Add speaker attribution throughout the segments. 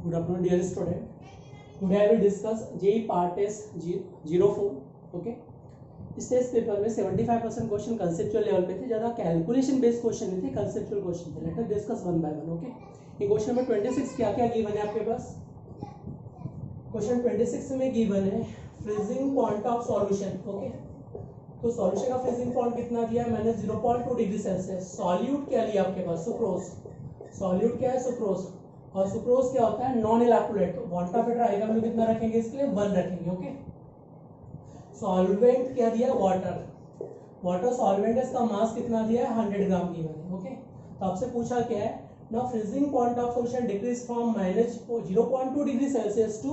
Speaker 1: Good afternoon, dear student. Today I will discuss JEE Part Test 04. Okay. इस test paper में 75% question conceptual level पे थे, ज़्यादा calculation based question नहीं थे, कंसेप्चुअल क्वेश्चन थे. Late us discuss one by one. Okay. ये question number 26 क्या क्या गिवन है आपके पास? क्वेश्चन 26 में गिवन है freezing point of solution. Okay. तो सॉल्यूशन का फ्रीजिंग पॉइंट कितना दिया है मैंने? 0.2 डिग्री सेल्सियस. सॉल्यूट क्या लिया आपके पास? सुक्रोज. सॉल्यूट क्या है? सुक्रोज. और सुक्रोज क्या होता है? Non electrolyte. तो वोल्टामीटर आएगा हम लोग कितना रखेंगे इसके लिए? 1 रखेंगे. ओके. सॉल्वेंट क्या दिया? वाटर. वाटर सॉल्वेंट है, इसका मास कितना दिया है? 100 ग्राम गिवन है. ओके. तो आपसे पूछा क्या है? Now freezing point of solution decreases from -0.2 degree Celsius to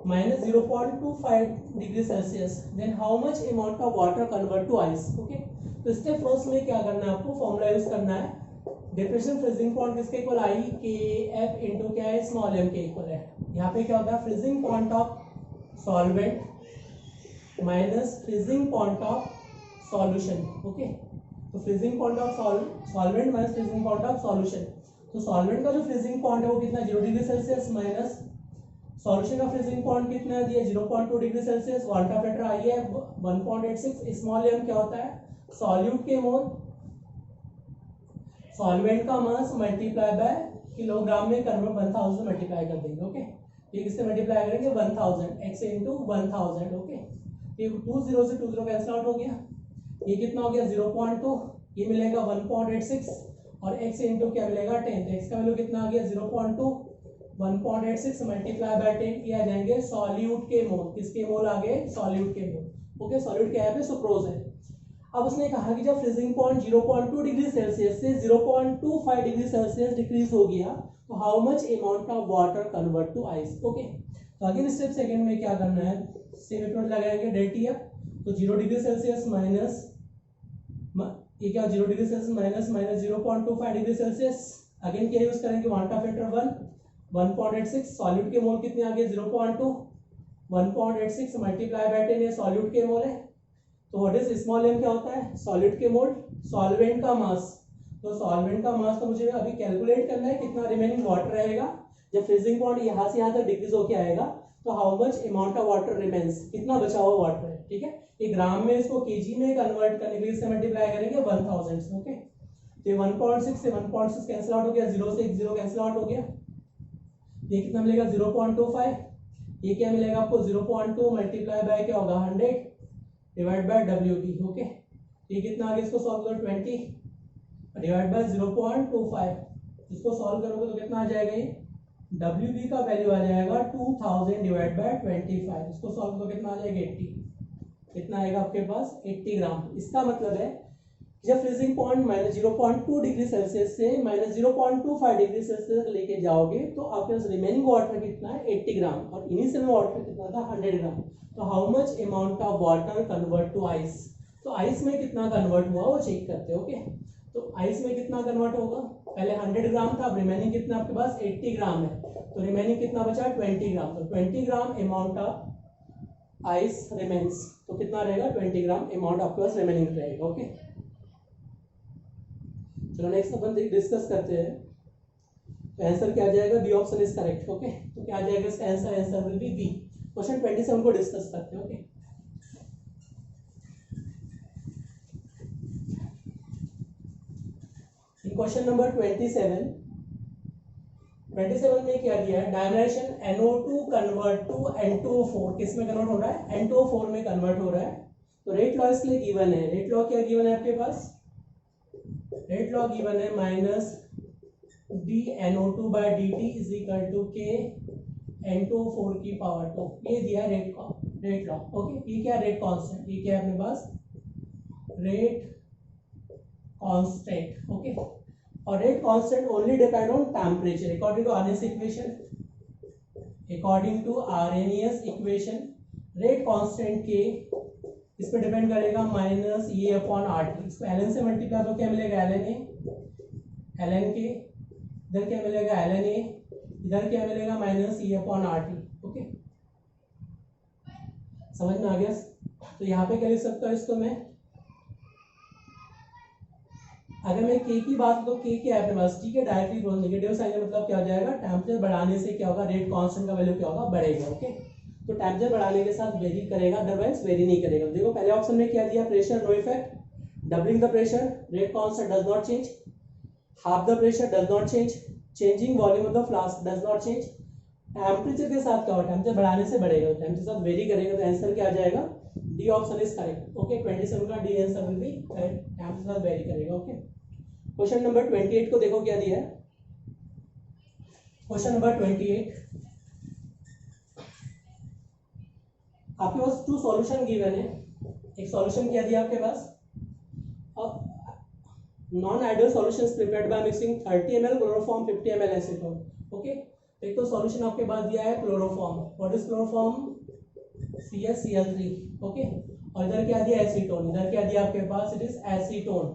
Speaker 1: -0.25 degree Celsius. Then how much amount of water convert to ice. Okay. तो स्टेप फर्स्ट में क्या करना है आपको? फॉर्मूला यूज करना है. डिप्रेशन फ्रीजिंग पॉइंट किसके इक्वल? आई के एफ इंटू क्या है? स्मॉल एम के इक्वल है. यहाँ पे क्या होता है? Freezing point of solvent minus freezing point of solution. Okay. तो freezing point of solvent minus freezing point of solution. तो सॉल्वेंट का जो फ्रीजिंग पॉइंट है वो कितना? 0 डिग्री सेल्सियस माइनस सॉल्यूशन का फ्रीजिंग पॉइंट कितना दिया? 0.2 डिग्री सेल्सियस. वोल्टामीटर आई है 1.86. स्मॉल एम क्या होता है? सॉल्यूट के मोल. सॉल्वेंट का मास मल्टीप्लाई बाय किलोग्राम में कन्वर्ट 1000 मल्टीप्लाई कर देंगे. ओके. ये किससे मल्टीप्लाई करेंगे? 1000 x इंटू 1000. ओके. ये 20 से 20 कैंसिल आउट हो गया. ये कितना हो गया? 0.2. ये मिलेगा 1.86 और x इंटू क्या मिलेगा? 10. तो x का वैल्यू कितना आ गया? 0.2 1.86 मल्टीप्लाई बाय 10. ये आ जाएंगे सॉल्यूट के मोल. किसके मोल आ गए? सॉल्यूट के मोल. ओके. सॉल्यूट क्या है? सुक्रोज है. अब उसने कहा कि जब फ्रीजिंग पॉइंट 0.2 डिग्री सेल्सियस से 0.25 डिग्री सेल्सियस डिक्रीज हो गया तो how much amount of water convert to ice. Okay. तो अगेन स्टेप सेकंड में क्या करना है? सेम इक्वेशन लगाएंगे डेल्टा टी एफ. तो 0 डिग्री सेल्सियस माइनस ये क्या? 0 degree Celsius minus 0.25 degree Celsius. Again क्या यूज करेंगे? वोल्टामीटर 1.86. सॉल्यूट के मोल कितने आ गए? 0.2 1.86 मल्टीप्लाई बाय 10. ये सॉल्यूट के मोल है. तो व्हाट इज स्मॉल एम? क्या होता है? सॉलिड के मोल. सॉल्वेंट का मास. तो सॉल्वेंट का मास तो मुझे अभी कैलकुलेट करना है कितना रिमेनिंग वाटर रहेगा जब फ्रीजिंग पॉइंट यहाँ से यहाँ तक डिक्रीज होके आएगा. तो how much amount of water remains, कितना बचा हुआ वाटर है. ठीक है. ये ग्राम में इसको केजी में कन्वर्ट करने के लिए इससे मल्टीप्लाई करेंगे 1000 से. ओके. तो 1.6 से 1.6 कैंसिल आउट हो गया. 0 से 0 कैंसिल आउट हो गया. ये कितना मिलेगा? 0.25. ये क्या मिलेगा आपको? 0.2 मल्टीप्लाई बाय क्या होगा? 100 डिवाइड बाय WB. ओके. ये कितना आ गया? इसको सॉल्व करो. 20 डिवाइड बाय 0.25. इसको सॉल्व करोगे तो कितना आ जाएगा? ये WB का वैल्यू आ जाएगा 2000 डिवाइड बाय 25. इसको सॉल्व करो कितना आ जाएगा? 80. कितना आएगा आपके पास? 80 ग्राम. इसका मतलब है जब फ्रीजिंग पॉइंट -0.2 डिग्री सेल्सियस से -0.25 डिग्री सेल्सियस तक लेके जाओगे तो आपके पास रिमेनिंग वाटर कितना है? 80 ग्राम. और इनिशियल वाटर कितना था? 100 ग्राम. तो how much amount of water convert to ice. तो आइस में कितना कन्वर्ट हुआ वो चेक करते हैं. ओके. तो आइस में कितना कन्वर्ट होगा? पहले 100 ग्राम था, अब रिमेनिंग कितना आपके पास? 80 ग्राम है. तो रिमेनिंग कितना बचा? 20 ग्राम. तो 20 gram amount of ice remains. तो कितना रहेगा? 20 ग्राम अमाउंट आपके पास रिमेनिंग रहेगा. ओके. चलो नेक्स्ट अपन डिस्कस करते हैं. तो आंसर क्या आ जाएगा? B option is correct. Okay. तो क्या आ जाएगा इसका answer? Answer will be B. Question 27 को डिस्कस करते हैं. ओके. क्वेश्चन नंबर 27 में क्या दिया है? Dimension NO2 convert to N2O4. किस में कन्वर्ट हो रहा है? N2O4 में कन्वर्ट हो रहा है. तो रेट लॉ इसके लिए गिवन है. रेट लॉ क्या गिवन है आपके पास? रेट लॉ गिवन है minus dNO2/dt is equal to K N2O4 की पावर 2. ये दिया रेट लॉ. ओके. ये क्या? Rate constant. ये क्या है अपने पास? Rate constant. ओके. और rate constant only depend on temperature according to Arrhenius equation. According to Arrhenius equation rate constant के इस पे डिपेंड करेगा माइनस ये अपॉन RT. इसको ln से मल्टीप्लाई तो क्या मिलेगा? ln के. इधर क्या मिलेगा? ln A. इधर क्या मिलेगा? माइनस ये अपॉन RT. ओके. समझ में आ गया? तो यहाँ पे क्या लिख सकता हूँ इसको मैं? अगर मैं के की बात करूँ तो के क्या है अपने पास, ठीक है, डायरेक्टली नेगेटिव साइन है, मतलब क्या हो जाएगा, टेम्परेचर बढ़ाने से क्या होगा, रेट कांस्टेंट का वैल्यू क्या होगा, बढ़ेगा। ओके, तो टेम्परेचर बढ़ाने के साथ वेरी करेगा, अदरवाइज वेरी नहीं करेगा। देखो पहले ऑप्शन में क्या दिया, pressure no effect, doubling the pressure, rate constant does not change, half the pressure does not change, changing volume of the flask does not change. Temperature के साथ क्या होगा, टेम्परेचर बढ़ाने से बढ़ेगा, टेम्परेचर के साथ वेरी करेगा, तो आंसर क्या आ जाएगा, D option is correct. Okay, 27 का D answer will be correct, temperature के साथ वेरी करेगा। ओके, क्वेश्चन नंबर 28 को देखो क्या दिया है। क्वेश्चन नंबर 28, आपके पास 2 सॉल्यूशन गिवन है। एक सॉल्यूशन क्या दिया आपके पास, non ideal solutions prepared by mixing 30 ml chloroform 50 ml acetone. Okay, एक तो सॉल्यूशन आपके पास दिया है chloroform, what is chloroform, CaCl3। Okay, और इधर क्या दिया, एसीटोन, इधर क्या दिया आपके पास, इट इज एसीटोन।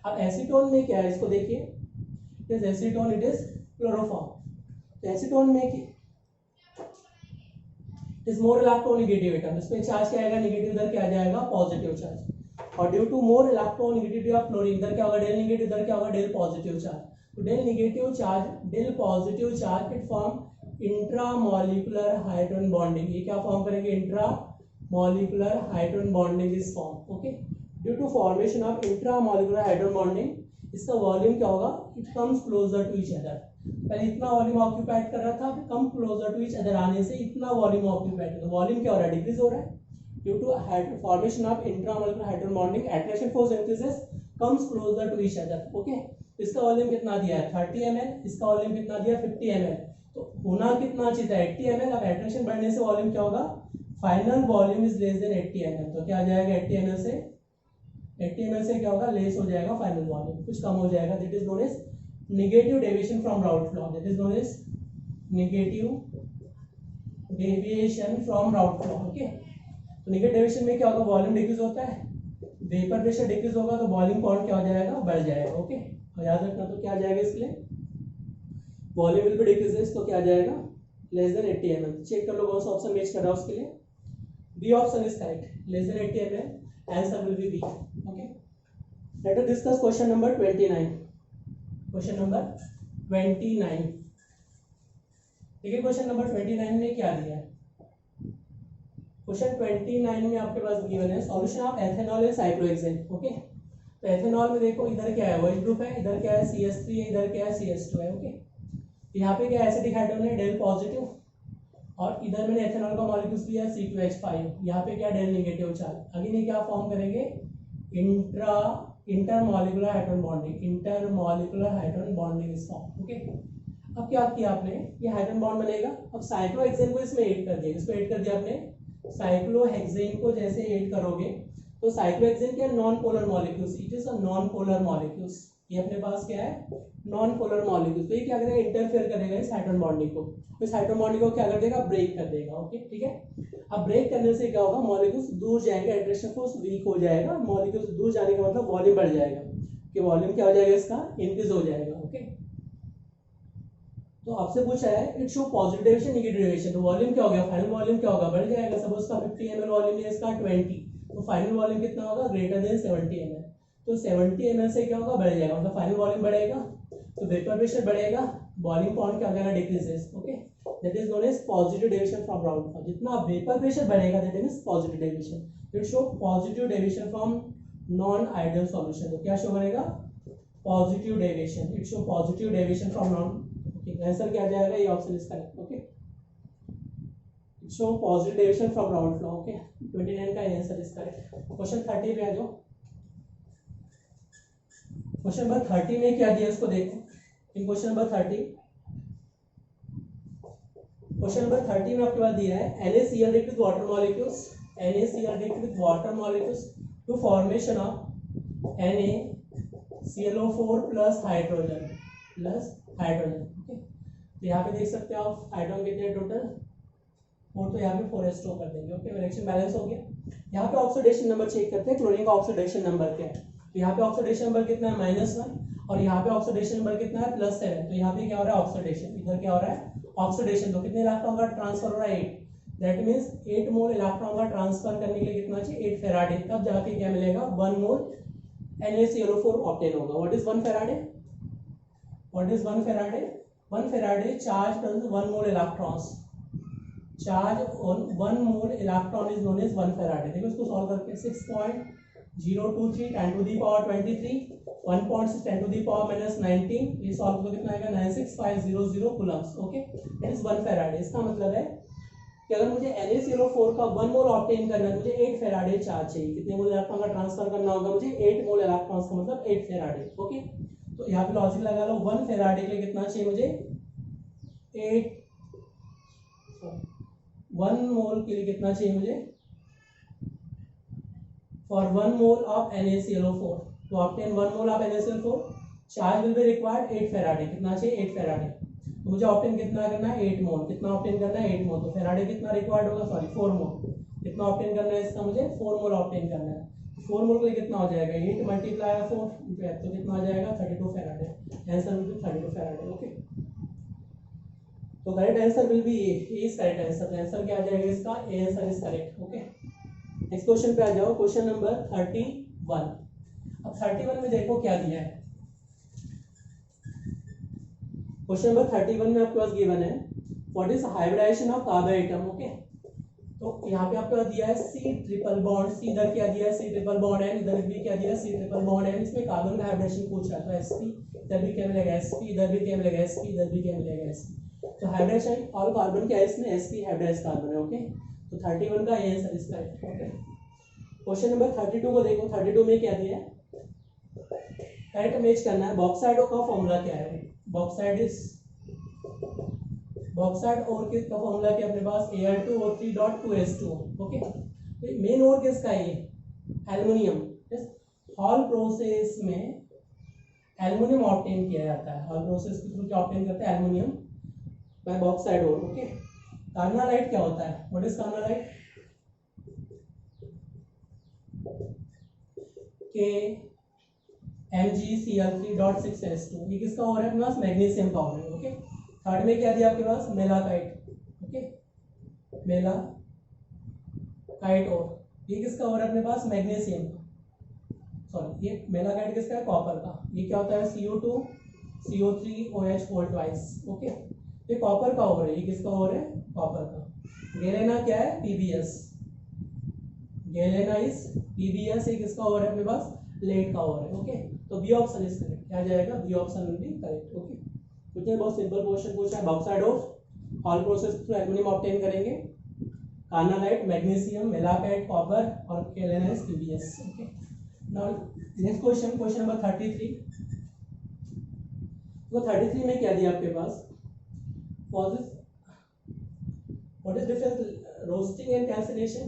Speaker 1: अब एसीटोन में क्या है, इसको देखिए, it is acetone, it is chloroform. तो एसीटोन में it is more electronegative atom, इसमें चार्ज क्या आएगा, नेगेटिव, इधर क्या आ जाएगा, पॉजिटिव चार्ज। और due to more electronegativity of chlorine, इधर क्या होगा, डेल नेगेटिव, इधर क्या होगा, डेल पॉजिटिव चार्ज। तो del negative charge, del positive charge, it form intramolecular hydrogen bonding. ये क्या फॉर्म करेंगे, intramolecular hydrogen bonding is form. Okay, due to formation of intramolecular hydrogen bonding, इसका वॉल्यूम क्या होगा, it comes closer to each other. पहले इतना volume occupied कर रहा था, फिर come closer to each other आने से इतना वॉल्यूम ऑक्यूपाइड कर, तो वॉल्यूम क्या हो रहा है, डिक्रीज हो रहा है। Due to formation of intramolecular hydrogen bonding, attraction force increases, comes closer to each other. Okay, इसका वॉल्यूम कितना दिया है, 30 ml, इसका वॉल्यूम कितना दिया, 50 ml। तो होना कितना चाहिए था, 80 ml। अब एट्रैक्शन बढ़ने से वॉल्यूम क्या होगा, final volume is less than 80 ml। तो क्या आ जाएगा, 80 ml से क्या होगा, लेस हो जाएगा फाइनल वॉल्यूम, कुछ कम हो जाएगा। That is known as negative deviation from Raoult law, that is known as negative deviation from Raoult law. Okay, तो नेगेटिव डेविएशन में क्या होगा, वॉल्यूम डिक्रीज होता है, वेपर प्रेशर डिक्रीज होगा, तो बॉइलिंग पॉइंट क्या हो जाएगा, बढ़ जाएगा। ओके, और याद रखना, तो क्या आ जाएगा इसके लिए, वॉल्यूम विल बी डिक्रीजेस, तो क्या आ जाएगा, लेस देन 80 ml। चेक कर लो कौन सा ऑप्शन मैच कर रहा है उसके लिए, B option is correct, less than 80 ml, answer will be B. Okay, let us discuss question number 29। Question number 29, ठीक है, क्वेश्चन नंबर 29 में क्या दिया है, क्वेश्चन 29 में आपके पास गिवन है solution of ethanol and cyclohexane. Okay, तो एथेनॉल में देखो, इधर क्या है, OH ग्रुप है, इधर क्या है, CH3 है, इधर क्या है, CH2 है। ओके, यहाँ पे क्या एसिडिक हाइड्रोजन है, डेल पॉजिटिव, और इधर मैंने एथेनॉल का मॉलिक्यूल लिया C2H5, यहाँ पे क्या डेल नेगेटिव चार्ज। अगेन ये क्या फॉर्म करेंगे, intermolecular hydrogen bonding, intermolecular hydrogen bonding is form. Okay, अब क्या किया आपने, ये हाइड्रोजन बॉन्ड बनेगा, अब साइक्लोहेक्सेन को इसमें ऐड कर दिया, इसमें ऐड कर दिया आपने, साइक्लोहेक्सेन को जैसे ऐड करोगे, तो साइक्लोहेक्सेन क्या, non polar molecules, it is a non polar molecules. ये अपने पास क्या है, नॉन पोलर मॉलिक्यूल्स। तो ये क्या करेगा, इंटरफेयर करेगा इस हाइड्रोजन बॉन्डिंग को, इस हाइड्रोजन बॉन्डिंग को क्या कर देगा, ब्रेक कर देगा। ओके, ठीक है, अब ब्रेक करने से क्या होगा, मॉलिक्यूल्स दूर जाएंगे, अट्रैक्शन फोर्स वीक हो जाएगा, मॉलिक्यूल्स दूर जाने का मतलब वॉल्यूम बढ़ जाएगा, कि वॉल्यूम क्या हो जाएगा, इसका इंक्रीज हो जाएगा। ओके, तो आपसे पूछा है it show positive deviation negative deviation, तो वॉल्यूम क्या हो गया, फाइनल वॉल्यूम क्या होगा, बढ़ जाएगा। सपोज का 50 ml वॉल्यूम है, इसका 20, तो फाइनल वॉल्यूम कितना होगा, ग्रेटर देन 70 ml। तो 70 ml से क्या होगा, बढ़ जाएगा, मतलब फाइनल वॉल्यूम बढ़ेगा, तो वेपर प्रेशर बढ़ेगा, बॉइलिंग पॉइंट क्या होगा, decreases. Okay, that is known as positive deviation from Raoult law. जितना वेपर प्रेशर बढ़ेगा that is positive deviation. It show positive deviation from non ideal solution, तो क्या show करेगा, positive deviation, it show positive deviation from non. Answer क्या आ जाएगा, ये option is correct. Okay, show positive deviation from Raoult law. Okay, 29 का answer is correct. Question 30 पे आ जाओ। क्वेश्चन नंबर 30 में क्या दिया इसको देखो। इन क्वेश्चन नंबर 30 में आपके पास दिया है NaCl react with water molecules, NaCl react with water molecules to formation of NaClO4 plus hydrogen okay. तो यहाँ पे देख सकते हो आप हाइड्रोजन कितने टोटल 4, तो यहाँ पे 4 स्टोर कर देंगे। ओके, रिएक्शन बैलेंस हो गया। यहाँ पे ऑक्सीडेशन नंबर चेक करते हैं, क्लोरीन का ऑक्सीडेशन नंबर क्या है। तो यहाँ पे ऑक्सीडेशन नंबर कितना है, -1, और यहाँ पे ऑक्सीडेशन नंबर कितना है, +7। तो यहाँ पे क्या हो रहा है, ऑक्सीडेशन, इधर क्या हो रहा है, ऑक्सीडेशन। तो कितने इलेक्ट्रॉन का ट्रांसफर हो रहा है, 8। दैट मीन्स 8 मोल इलेक्ट्रॉन का ट्रांसफर करने के लिए कितना चाहिए, 8 फेराडे, तब जाके क्या मिलेगा, 1 मोल NaClO4 ऑब्टेन होगा। What is 1 Faraday? What is 1 Faraday? 1 Faraday charge plus 1 mole electrons, charge on 1 mole electron is known as 1 Faraday. देखो इसको सॉल्व करके 6.023 10 to the power 23, 1.6 10 to the power -19, ये सॉल्व तो कितना आएगा 96500 coulombs. Okay, that is 1 Faraday. इसका मतलब है कि अगर मुझे NaClO4 का 1 मोल ऑब्टेन करना है, मुझे 8 फैराडे चार्ज चाहिए। कितने मोल इलेक्ट्रॉन का ट्रांसफर करना होगा मुझे? 8 मोल इलेक्ट्रॉन्स का मतलब 8 फैराडे। ओके, तो यहाँ पे लॉजिक लगा लो, 1 फैराडे के लिए कितना चाहिए मुझे? 1 मोल के लिए कितना चाहिए मुझे? For 1 mole of NaClO4 to obtain 1 mole of NaClO4 charge will be required 8 Faraday. कितना चाहिए? 8 फैराडे। तो मुझे ऑब्टेन कितना करना है? 8 मोल। कितना ऑब्टेन करना है? 8 मोल। तो फैराडे कितना रिक्वायर्ड होगा? सॉरी 4 मोल। कितना ऑब्टेन करना है इसका? मुझे 4 मोल ऑब्टेन करना है। 4 मोल के लिए कितना हो जाएगा? 8 मल्टीप्लाई 4 तो कितना हो जाएगा? 32 Faraday. Answer will be 32 Faraday. Okay, तो correct answer will be A is correct answer. Answer क्या आ जाएगा इसका? A answer is correct. Okay, next question पे आ जाओ। Question number 31। अब 31 में देखो क्या दिया है। क्वेश्चन नंबर 31 में आपके पास गिवन है what is hybridization of carbon atom. Okay, तो यहाँ पे आपके पास दिया है C ट्रिपल बॉन्ड, C इधर क्या दिया है? C ट्रिपल बॉन्ड N, इधर भी क्या दिया है? C triple bond N। इसमें कार्बन का हाइब्रिडेशन पूछ रहा है, तो sp, इधर भी क्या मिलेगा? sp, इधर भी क्या मिलेगा? sp, इधर भी क्या मिलेगा? sp। तो हाइब्रिडेशन ऑल कार्बन क्या है इसमें? sp हाइब्रिडाइज्ड कार्बन है। ओके, तो 31 का ये आंसर इसका है। ओके, क्वेश्चन नंबर 32 को देखो। 32 में क्या दिया है? करेक्ट मैच करना है। बॉक्साइड का फॉर्मूला क्या है? बॉक्साइड और का फॉर्मूला क्या अपने पास? Al2O3.2H2O। ओके, तो मेन और किसका है? एल्युमिनियम। हॉल प्रोसेस में एल्युमिनियम ऑब्टेन किया जाता है। हॉल प्रोसेस के थ्रू क्या ऑब्टेन करते हैं? एल्युमिनियम बाय बॉक्साइड और। ओके, कार्बोनाइट क्या होता है? What is carbonite? KMgCl3.6H2। ये किसका और है अपने पास? मैग्नीशियम का और है। ओके, थर्ड में क्या दिया आपके पास? मेलाकाइट। ओके, मेलाकाइट और ये किसका और है अपने पास? मैग्नीशियम का। सॉरी, ये मेलाकाइट किसका है? कॉपर का। ये क्या होता है? CO2 CO3OH whole twice. Okay, ये कॉपर का और है। ये किसका और है? कॉपर का। गैलेना क्या है? PbS। Galena is PbS। ये किसका और है अपने पास? लेड का और है। ओके, तो बी ऑप्शन इज करेक्ट। क्या जाएगा? B option will be correct. Okay, कुछ बहुत सिंपल क्वेश्चन पूछा है। Bauxite of Hall process through aluminium obtain करेंगे। कार्नालाइट, मैग्नीशियम, मेलाकाइट, कॉपर और galena is PbS। Okay, now next question, question number 33। तो 33 में क्या दिया आपके पास? What is difference roasting and calcination?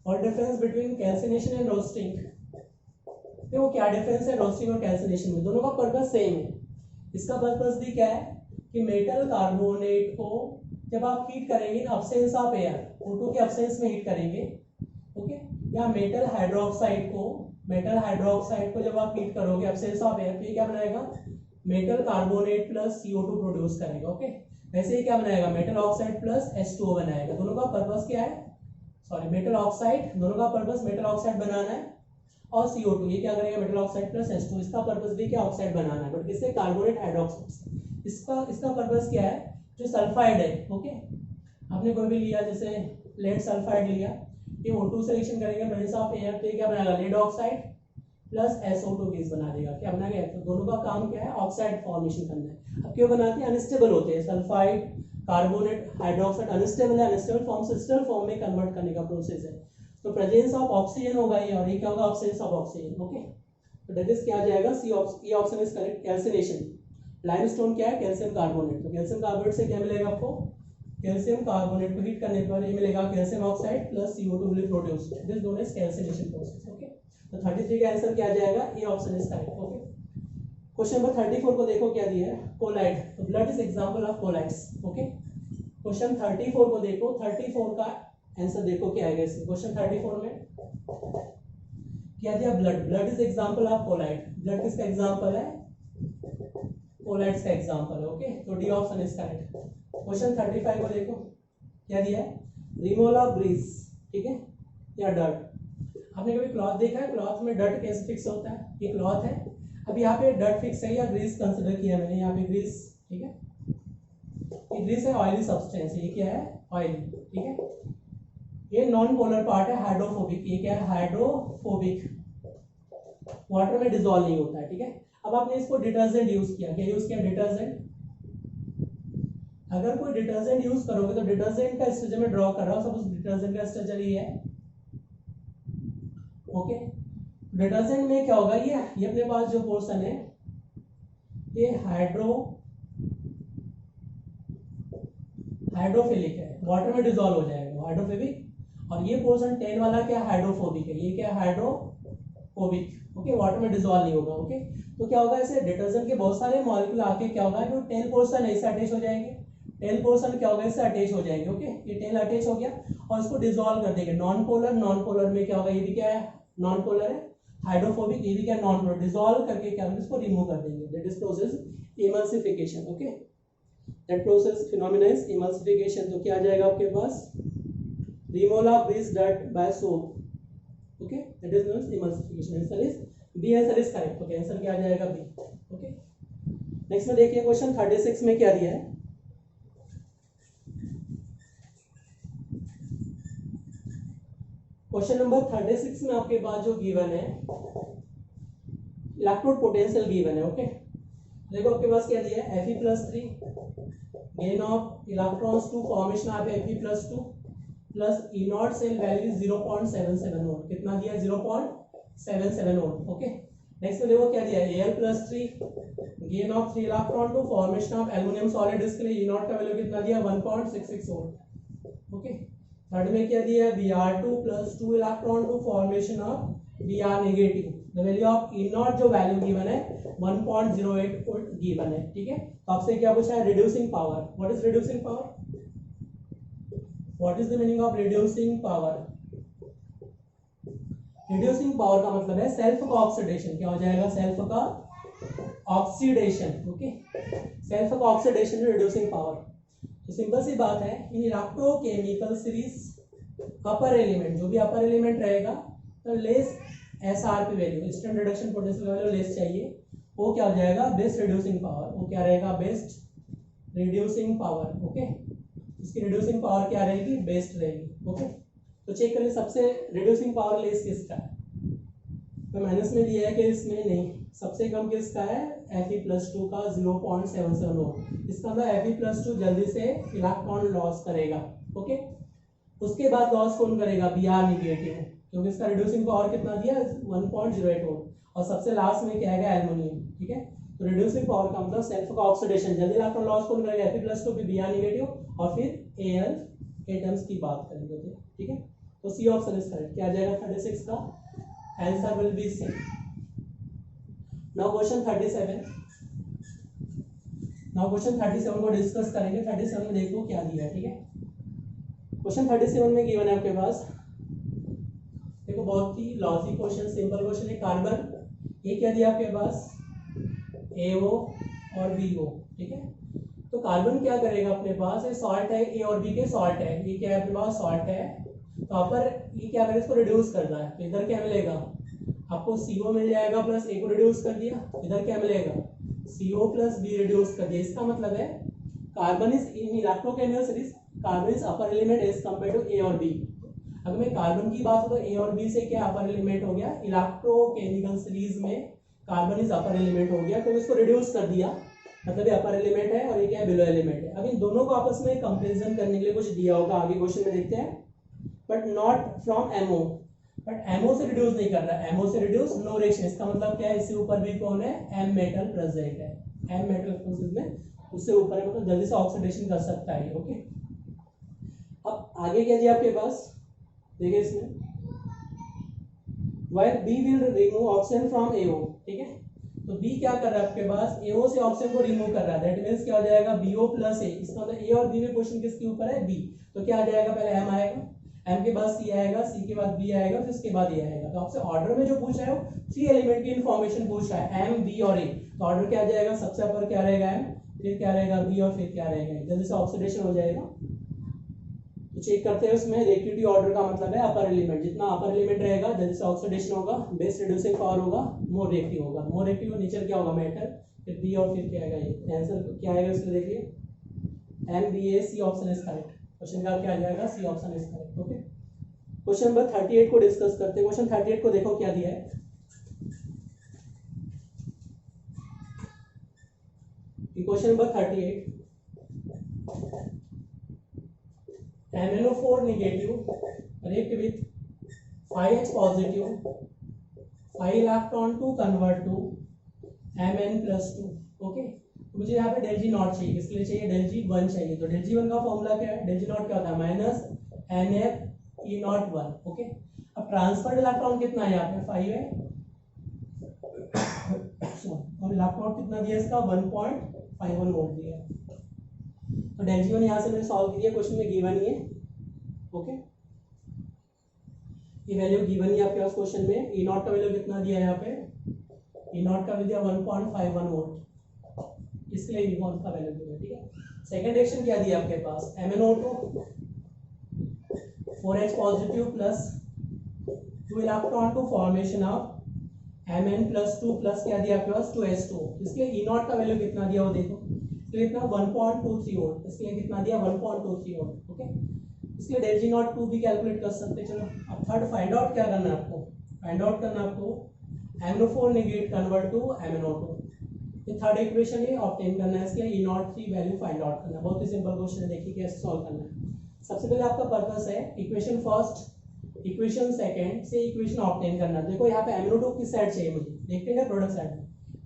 Speaker 1: और difference between calcination and roasting? देखो क्या डिफरेंस है रोस्टिंग और कैल्सिनेशन में? दोनों का पर्पस सेम है। इसका पर्पस भी क्या है कि मेटल कार्बोनेट को जब आप हीट करेंगे इन अब्सेंस ऑफ एयर, O2 के अब्सेंस में हीट करेंगे। ओके, या मेटल हाइड्रोक्साइड को जब आप हीट करोगे अब्सेंस ऑफ एयर, तो ये क्या बनाएगा? Metal carbonate plus CO2 produce करेगा। ओके, वैसे ही क्या बनाएगा? मेटल ऑक्साइड प्लस H2O बनाएगा। दोनों का पर्पस क्या है? सॉरी, मेटल ऑक्साइड, दोनों का पर्पस मेटल ऑक्साइड बनाना है और CO2 ये क्या करेगा? Metal oxide plus H2। इसका पर्पस भी क्या? ऑक्साइड बनाना है, बट किससे? Carbonate hydroxide. इसका पर्पस क्या है? जो सल्फाइड है, ओके, आपने कोई भी लिया जैसे लेड सल्फाइड लिया, ये O2 से रिएक्शन करेंगे प्रेजेंस ऑफ एयर, तो ये क्या बनाएगा? Lead oxide plus SO2 gas बना देगा। क्या बनाएगा? तो दोनों का काम क्या है? ऑक्साइड फॉर्मेशन करना है। अब क्यों बनाते हैं? अनस्टेबल होते हैं। सल्फाइड, कार्बोनेट, हाइड्रोक्साइड अनस्टेबल है, अनस्टेबल फॉर्म से स्टेबल फॉर्म में कन्वर्ट करने का प्रोसेस है। तो प्रेजेंस ऑफ ऑक्सीजन होगा ये, और ये क्या होगा? Absence of oxygen. ओके, तो दैट इज क्या आ जाएगा? ये option is correct. Calcination, limestone क्या है? Calcium carbonate. तो कैल्शियम कार्बोनेट से क्या मिलेगा आपको? कैल्शियम कार्बोनेट को हीट करने पर ये मिलेगा calcium oxide plus CO2 will produce. This known as calcination process. Okay, तो 33 का आंसर क्या आ जाएगा? ये option is correct. Okay, question number 34 को देखो क्या दिया है? कोलाइड। तो blood is example of colloids. Okay, question 34 को देखो। 34 का आंसर देखो क्या आएगा इसमें। क्वेश्चन 34 में क्या दिया? Blood. Blood is example of colloid. Blood किसका एग्जांपल है? कोलाइड्स का एग्जांपल है। ओके, तो D option is correct. Question 35 को देखो क्या दिया है? रिमूवल ऑफ ग्रीस, ठीक है, या डर्ट। आपने कभी क्लॉथ देखा है? क्लॉथ में डर्ट कैसे फिक्स होता है? ये क्लॉथ है, अब यहाँ पे डर्ट फिक्स है या ग्रीस कंसिडर किया मैंने, यहाँ पे ग्रीस, ठीक है, ये ग्रीस है, ऑयली सब्सटेंस, ये क्या है? ऑयली, ठीक है। ये नॉन पोलर पार्ट है, हाइड्रोफोबिक, ये क्या है? हाइड्रोफोबिक, वाटर में डिजोल्व नहीं होता है, ठीक है। अब आपने इसको डिटर्जेंट यूज किया, क्या यूज किया? डिटर्जेंट। अगर कोई डिटर्जेंट यूज करोगे तो डिटर्जेंट का स्ट्रक्चर में ड्रॉ कर रहा हूं, सपोज डिटर्जेंट का स्ट्रक्चर ये है, ओके। डिटर्जेंट में क्या होगा? ये अपने पास जो पोर्शन है ये हाइड्रोफिलिक है, वाटर में डिजोल्व हो जाएगा, हाइड्रोफोबिक। और ये पोर्शन 10 वाला क्या? हाइड्रोफोबिक है, ये क्या? हाइड्रोफोबिक, ओके, वाटर में डिजोल्व नहीं होगा, ओके। तो क्या होगा? ऐसे डिटर्जेंट के बहुत सारे मॉलिक्यूल आके क्या होगा, जो टेल पोर्शन है इससे अटैच हो जाएंगे, टेल पोर्शन क्या होगा? इससे अटैच हो जाएंगे, ओके। ये टेल अटैच हो गया और इसको डिजोल्व कर देंगे, नॉन पोलर में क्या होगा? ये भी क्या है? नॉन पोलर है, हाइड्रोफोबिक, ये भी क्या? Non polar. डिजोल्व करके क्या होगा? इसको रिमूव कर देंगे, that is process emulsification, okay. That process phenomena is emulsification. तो क्या आ जाएगा आपके पास? Removal of grease dirt by soap, okay, that is known as emulsification. Answer is B, answer is correct, okay. Answer क्या आ जाएगा? B, okay. नेक्स्ट में देखिए क्वेश्चन 36 में क्या दिया है। क्वेश्चन नंबर 36 में आपके पास जो गिवन है, इलेक्ट्रोड पोटेंशियल गिवन है, ओके। देखो आपके पास क्या दिया है? Fe+3 gain of electrons to formation of Fe+2 plus E0 cell value 0.77 volt, कितना दिया? 0.77 वोल्ट, ओके। नेक्स्ट में देखो क्या दिया है? Al+3 gain of 3 electron to formation of aluminium solid disc के लिए E0 का वैल्यू कितना दिया? 1.66 वोल्ट, ओके। थर्ड में क्या दिया है? Br2 plus 2 electron to formation of Br negative, the value of E0 जो वैल्यू गिवन है 1.08 वोल्ट गिवन है, ठीक है। तो आपसे क्या पूछा है? Reducing power. What is reducing power? What is the meaning of reducing power? Reducing power का मतलब है सेल्फ का ऑक्सीडेशन। क्या हो जाएगा? सेल्फ का ऑक्सीडेशन, ओके। सेल्फ का ऑक्सीडेशन रिड्यूसिंग पावर। तो सिंपल सी बात है, इन इलेक्ट्रोकेमिकल सीरीज अपर एलिमेंट, जो भी अपर एलिमेंट रहेगा तो less SRP value, instant reduction potential value less चाहिए, वो क्या हो जाएगा? Best reducing power. वो क्या रहेगा? Best reducing power, okay. इसकी रिड्यूसिंग पावर क्या रहेगी? बेस्ट रहेगी, ओके। तो चेक करें सबसे रिड्यूसिंग पावर लेस किसका है? तो माइनस में दिया है कि इसमें नहीं, सबसे कम किसका है? Fe+2 का 0.77 वोल्ट। इसका मतलब Fe+2 जल्दी से इलेक्ट्रॉन लॉस करेगा, ओके। उसके बाद लॉस कौन करेगा? Br नेगेटिव, क्योंकि इसका रिड्यूसिंग पावर कितना दिया? 1.08 वोल्ट। और सबसे लास्ट में क्या आएगा? एल्युमिनियम, ठीक है। तो रिड्यूसिंग पावर का मतलब सेल्फ का ऑक्सीडेशन, जल्दी इलेक्ट्रॉन लॉस कौन करेगा? Fe+2 फिर Br नेगेटिव और फिर Al एटम्स की बात करेंगे, ठीक है। तो सी ऑप्शन इज करेक्ट। क्या आ जाएगा? 36 का answer will be C. Now question 37, now question 37 को डिस्कस करेंगे। 37 में देखो क्या दिया है, ठीक है। क्वेश्चन 37 में गिवन है आपके पास, देखो बहुत ही लॉजिक क्वेश्चन, सिंपल क्वेश्चन है। कार्बन, ये क्या दिया आपके पास? AO और BO, ठीक है। तो कार्बन क्या करेगा? अपने पास ये सॉल्ट है, A और B के सॉल्ट है, ये क्या है? अपने पास सॉल्ट है। तो यहाँ पर ये क्या करेगा? इसको रिड्यूस करना है, तो इधर क्या मिलेगा आपको? CO मिल जाएगा प्लस A को रिड्यूस कर दिया, इधर क्या मिलेगा? CO प्लस B रिड्यूस कर दिया। इसका मतलब है carbon is in electrochemical series, carbon is upper element as compare to A और B। अगर मैं कार्बन की बात करूं तो A और B से क्या अपर एलिमेंट हो गया? इलेक्ट्रोकेमिकल सीरीज में कार्बन इज अपर एलिमेंट हो गया, तो इसको रिड्यूस कर दिया, मतलब ये अपर एलिमेंट है और ये क्या है? बिलो एलिमेंट है। अब इन दोनों को आपस में कंपैरिजन करने के लिए कुछ दिया होगा, आगे क्वेश्चन में देखते हैं। But not from MO, but MO से रिड्यूस नहीं कर रहा है, MO से रिड्यूस नो रिएक्शन। इसका मतलब क्या है? इससे ऊपर भी कौन है? M मेटल प्रेजेंट है, M मेटल प्रोसेस में उससे ऊपर है, मतलब जल्दी से ऑक्सीडेशन कर सकता है, ओके। अब आगे क्या दिया आपके पास? देखिए इसमें while B will remove oxygen from AO, ठीक है। तो B क्या कर रहा है आपके पास? AO से ऑक्सीजन को रिमूव कर रहा है, दैट मींस क्या हो जाएगा? BO plus A। इसका मतलब A और B में क्वेश्चन किसके ऊपर है? B। तो क्या आ जाएगा? पहले M आएगा, M के बाद C आएगा, C के बाद B आएगा, फिर उसके बाद A आएगा। तो आपसे ऑर्डर में जो पूछा है वो 3 एलिमेंट की इंफॉर्मेशन पूछा है, M, B और A। तो ऑर्डर क्या आ जाएगा? सबसे ऊपर क्या रहेगा? M, फिर क्या रहेगा? B और फिर क्या रहेगा? जल्दी से ऑक्सीडेशन हो जाएगा। तो चेक करते हैं उसमें रिएक्टिविटी ऑर्डर का मतलब है अपर एलिमेंट, जितना अपर एलिमेंट रहेगा जल्दी से ऑक्सीडेशन होगा, बेस रिड्यूसिंग पावर होगा, मोर रिएक्टिव होगा। मोर रिएक्टिव नेचर क्या होगा मेटल, फिर बी और फिर क्या आएगा, ये आंसर क्या आएगा इसमें देखिए MBA, C option is correct. Question का क्या आ जाएगा, C option is correct. Okay, question number 38 को डिस्कस करते हैं। क्वेश्चन 38 को देखो क्या दिया है। Question number 38, MnO4 negative react with 5H positive 5 electron to convert to Mn+2। Okay, मुझे यहाँ पे डेल जी नॉट चाहिए, किसके लिए चाहिए, डेल जी वन चाहिए। तो डेल जी वन का फॉर्मूला क्या है, डेल जी नॉट क्या होता है, minus NF E not one. Okay, अब ट्रांसफर्ड इलेक्ट्रॉन कितना है, यहाँ पे 5 है और इलेक्ट्रॉन कितना दिया इसका 1.51 वोल्ट दिया है। तो डेल जी वन यहाँ से मैंने सॉल्व किया, क्वेश्चन में गिवन ही है। ओके, ये वैल्यू गिवन ही आपके पास क्वेश्चन में। ई नॉट का वैल्यू कितना दिया है यहाँ पे, ई नॉट का वैल्यू दिया 1.51 वोल्ट, इसके लिए ई नॉट का वैल्यू दिया। ठीक है, सेकंड रिएक्शन क्या दिया आपके पास, MnO2 4H positive plus 2 electron to formation of Mn+2 plus क्या दिया आपके पास 2H2। इसके लिए ई नॉट का वैल्यू कितना दिया वो देखो, तो इतना 1.23 वोल्ट, इसके लिए कितना दिया 1.23 वोल्ट। ओके, इसलिए डेल जी नॉट 2 भी कैलकुलेट कर सकते हैं। चलो अब थर्ड फाइंड आउट क्या करना है आपको, फाइंड आउट करना है आपको MnO4 negate convert to MnO2। ये थर्ड इक्वेशन ये ऑब्टेन करना है, इसके लिए ई नॉट की वैल्यू फाइंड आउट करना है। बहुत ही सिंपल क्वेश्चन है, देखिए कैसे सॉल्व करना है। सबसे पहले आपका पर्पस है इक्वेशन फर्स्ट इक्वेशन सेकंड से इक्वेशन ऑब्टेन करना। देखो यहाँ पे MnO2 किस साइड चाहिए मुझे, रिएक्टेंट है प्रोडक्ट साइड,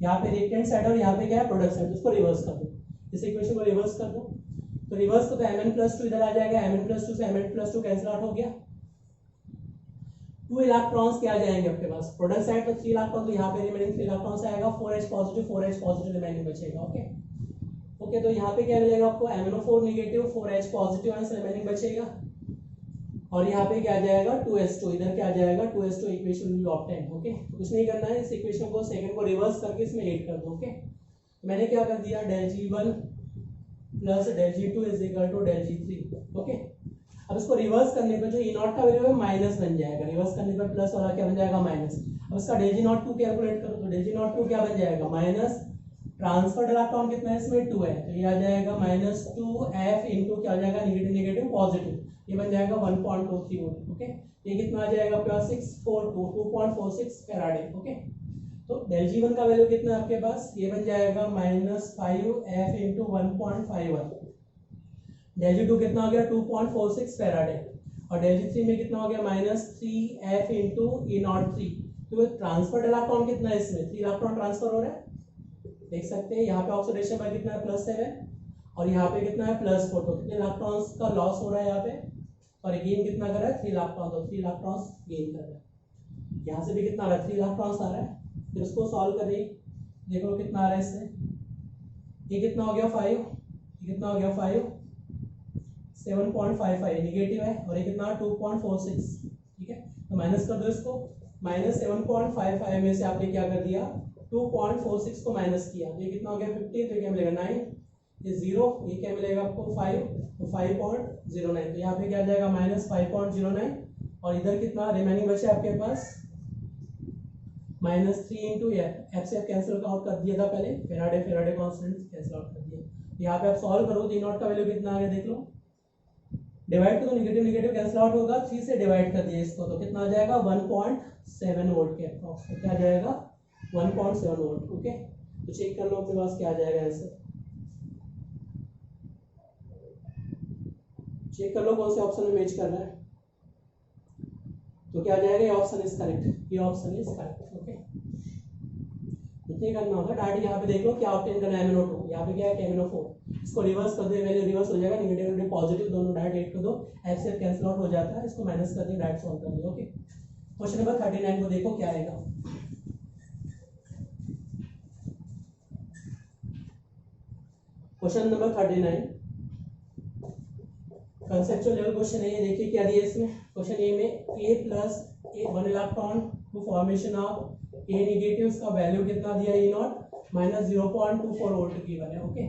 Speaker 1: यहाँ पे रिएक्टेंट साइड और यहाँ पे क्या है प्रोडक्ट साइड, उसको रिवर्स कर दो, इस इक्वेशन को रिवर्स कर दो। तो रिवर्स तो Mn+2 इधर आ जाएगा, Mn+2 से Mn+2 कैंसिल आउट हो गया। 2 इलेक्ट्रॉन्स क्या आ जाएंगे आपके पास, प्रोडक्ट साइड तो 3 इलेक्ट्रॉन, तो यहाँ पे रिमेनिंग 3 इलेक्ट्रॉन्स आएगा, 4H पॉजिटिव रिमेनिंग बचेगा। ओके ओके, तो यहाँ पे क्या मिलेगा आपको, MnO4 negative 4H positive remaining बचेगा, और यहाँ पे क्या आ जाएगा 2H2, इधर क्या आ जाएगा 2H2 equation will be obtain. Okay, कुछ नहीं करना है, इस इक्वेशन को सेकंड को रिवर्स करके इसमें ऐड कर दो। ओके, मैंने क्या कर दिया, डेल G1 प्लस del G2 is equal to del G3। Okay, अब इसको रिवर्स करने पे जो ई नॉट का वैल्यू है माइनस बन जाएगा, रिवर्स करने पे प्लस वाला क्या बन जाएगा माइनस। अब इसका डेल जी नॉट 2 कैलकुलेट करो, तो डेल जी नॉट 2 क्या बन जाएगा, माइनस ट्रांसफर्ड इलेक्ट्रॉन कितना है इसमें 2 है, तो ये आ जाएगा -2F इंटू क्या आ जाएगा नेगेटिव नेगेटिव पॉजिटिव, ये बन जाएगा 1.23 वोल्ट। ओके, ये कितना आ जाएगा आपके पास 2.46 फैराडे। ओके, तो डेल जी वन का वैल्यू कितना है आपके पास, ये बन जाएगा -5F into 1.51। Del ji to कितना हो गया 2.46 फैराडे, और डेल जी थ्री में कितना हो गया -3F इंटू ई नॉट 3। तो ट्रांसफर्ड इलेक्ट्रॉन कितना है इसमें, 3 इलेक्ट्रॉन ट्रांसफर हो रहा है, देख सकते हैं यहाँ पे ऑक्सीडेशन बाय कितना है +7, और यहाँ पे कितना है +4, तो कितने इलेक्ट्रॉन्स का लॉस हो रहा है यहाँ पे, और गेन कितना कर रहा है 3 इलेक्ट्रॉन, तो 3 इलेक्ट्रॉन्स गेन कर रहा है। यहाँ से भी कितना आ रहा है 3 इलेक्ट्रॉन्स आ रहा है, फिर उसको सॉल्व करिए, देखो कितना आ रहा है इससे, ये कितना हो गया 5, ये कितना हो गया 5, 7.55 निगेटिव है, और ये कितना 2.46। ठीक है, तो माइनस कर दो इसको, -7.55 में से आपने क्या कर दिया 2.46 को माइनस किया, तो ये कितना हो गया 50, तो ये क्या मिलेगा 9, ये 0, ये क्या मिलेगा आपको 5, तो 5.09, तो यहाँ पे क्या आ जाएगा -5.09, और इधर कितना रिमेनिंग बचे आपके पास -3 इंटू एफ से कैंसिल आउट कर दिया था पहले, फेराडे कांस्टेंट कैंसिल आउट कर दिया। यहाँ पे आप सॉल्व करो, तो नॉट का वैल्यू कितना आ गया देख लो, डिवाइड करो, नेगेटिव नेगेटिव कैंसिल आउट होगा, 3 से डिवाइड कर दिया इसको, तो कितना आ जाएगा 1.7 वोल्ट के अप्रॉक्स, तो क्या आ जाएगा 1.7 वोल्ट। ओके, तो चेक कर लो अपने पास क्या आ जाएगा आंसर, चेक कर लो कौन से ऑप्शन में मैच कर रहा है, तो क्या आ जाएगा, ये ऑप्शन इज करेक्ट, ये ऑप्शन इज करेक्ट। ओके, कुछ नहीं करना होगा, डायरेक्ट यहाँ पे देख लो क्या ऑब्टेन करना है MnO2, यहाँ पे क्या है MnO4, इसको रिवर्स कर दो, वैल्यू रिवर्स हो जाएगा, नेगेटिव नेगेटिव पॉजिटिव दोनों डायरेक्ट ऐड कर दो, एफ से कैंसिल आउट हो जाता है, इसको माइनस कर दिया, डायरेक्ट सॉल्व कर दिया। ओके, क्वेश्चन नंबर 39 को देखो क्या आएगा। Question number 39 conceptual level question है, ये देखिए क्या दिया इसमें, क्वेश्चन ए में A plus 1 electron to formation of A negative, इसका वैल्यू कितना दिया ई नॉट -0.24 वोल्ट की वैल्यू। ओके,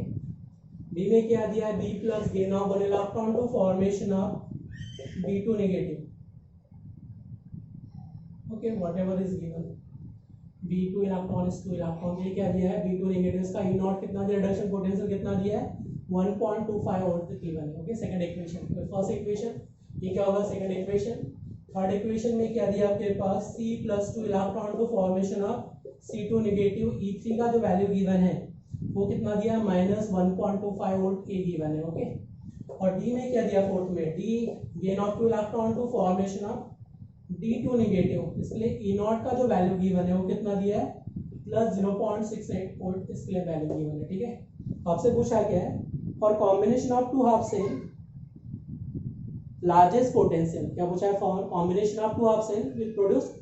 Speaker 1: बी में क्या दिया है B plus gain of 1 electron to formation of B2 negative, okay whatever is given, B2 electron is 2 electron, ये क्या दिया है B2 नेगेटिव, इसका E नॉट कितना दिया, रिडक्शन पोटेंशियल कितना दिया है 1.25 वोल्ट गिवन है, okay second equation. First equation ये क्या होगा, सेकंड इक्वेशन। थर्ड इक्वेशन में क्या दिया आपके पास, C+2 इलेक्ट्रॉन को formation of C2 negative, E3 का जो वैल्यू गिवन है वो कितना दिया, -1.25 वोल्ट ए गिवन है, ओके। और डी में क्या दिया, फोर्थ में D gain of 2 electron to formation of D2 negative, इसलिए ई नॉट का जो वैल्यू गिवन है वो कितना दिया है +0.68 वोल्ट, इसके लिए वैल्यू गिवन है, ठीक है। आपसे पूछा क्या है, for combination of two half cell largest potential, क्या पूछा है, for combination of two half cell will produce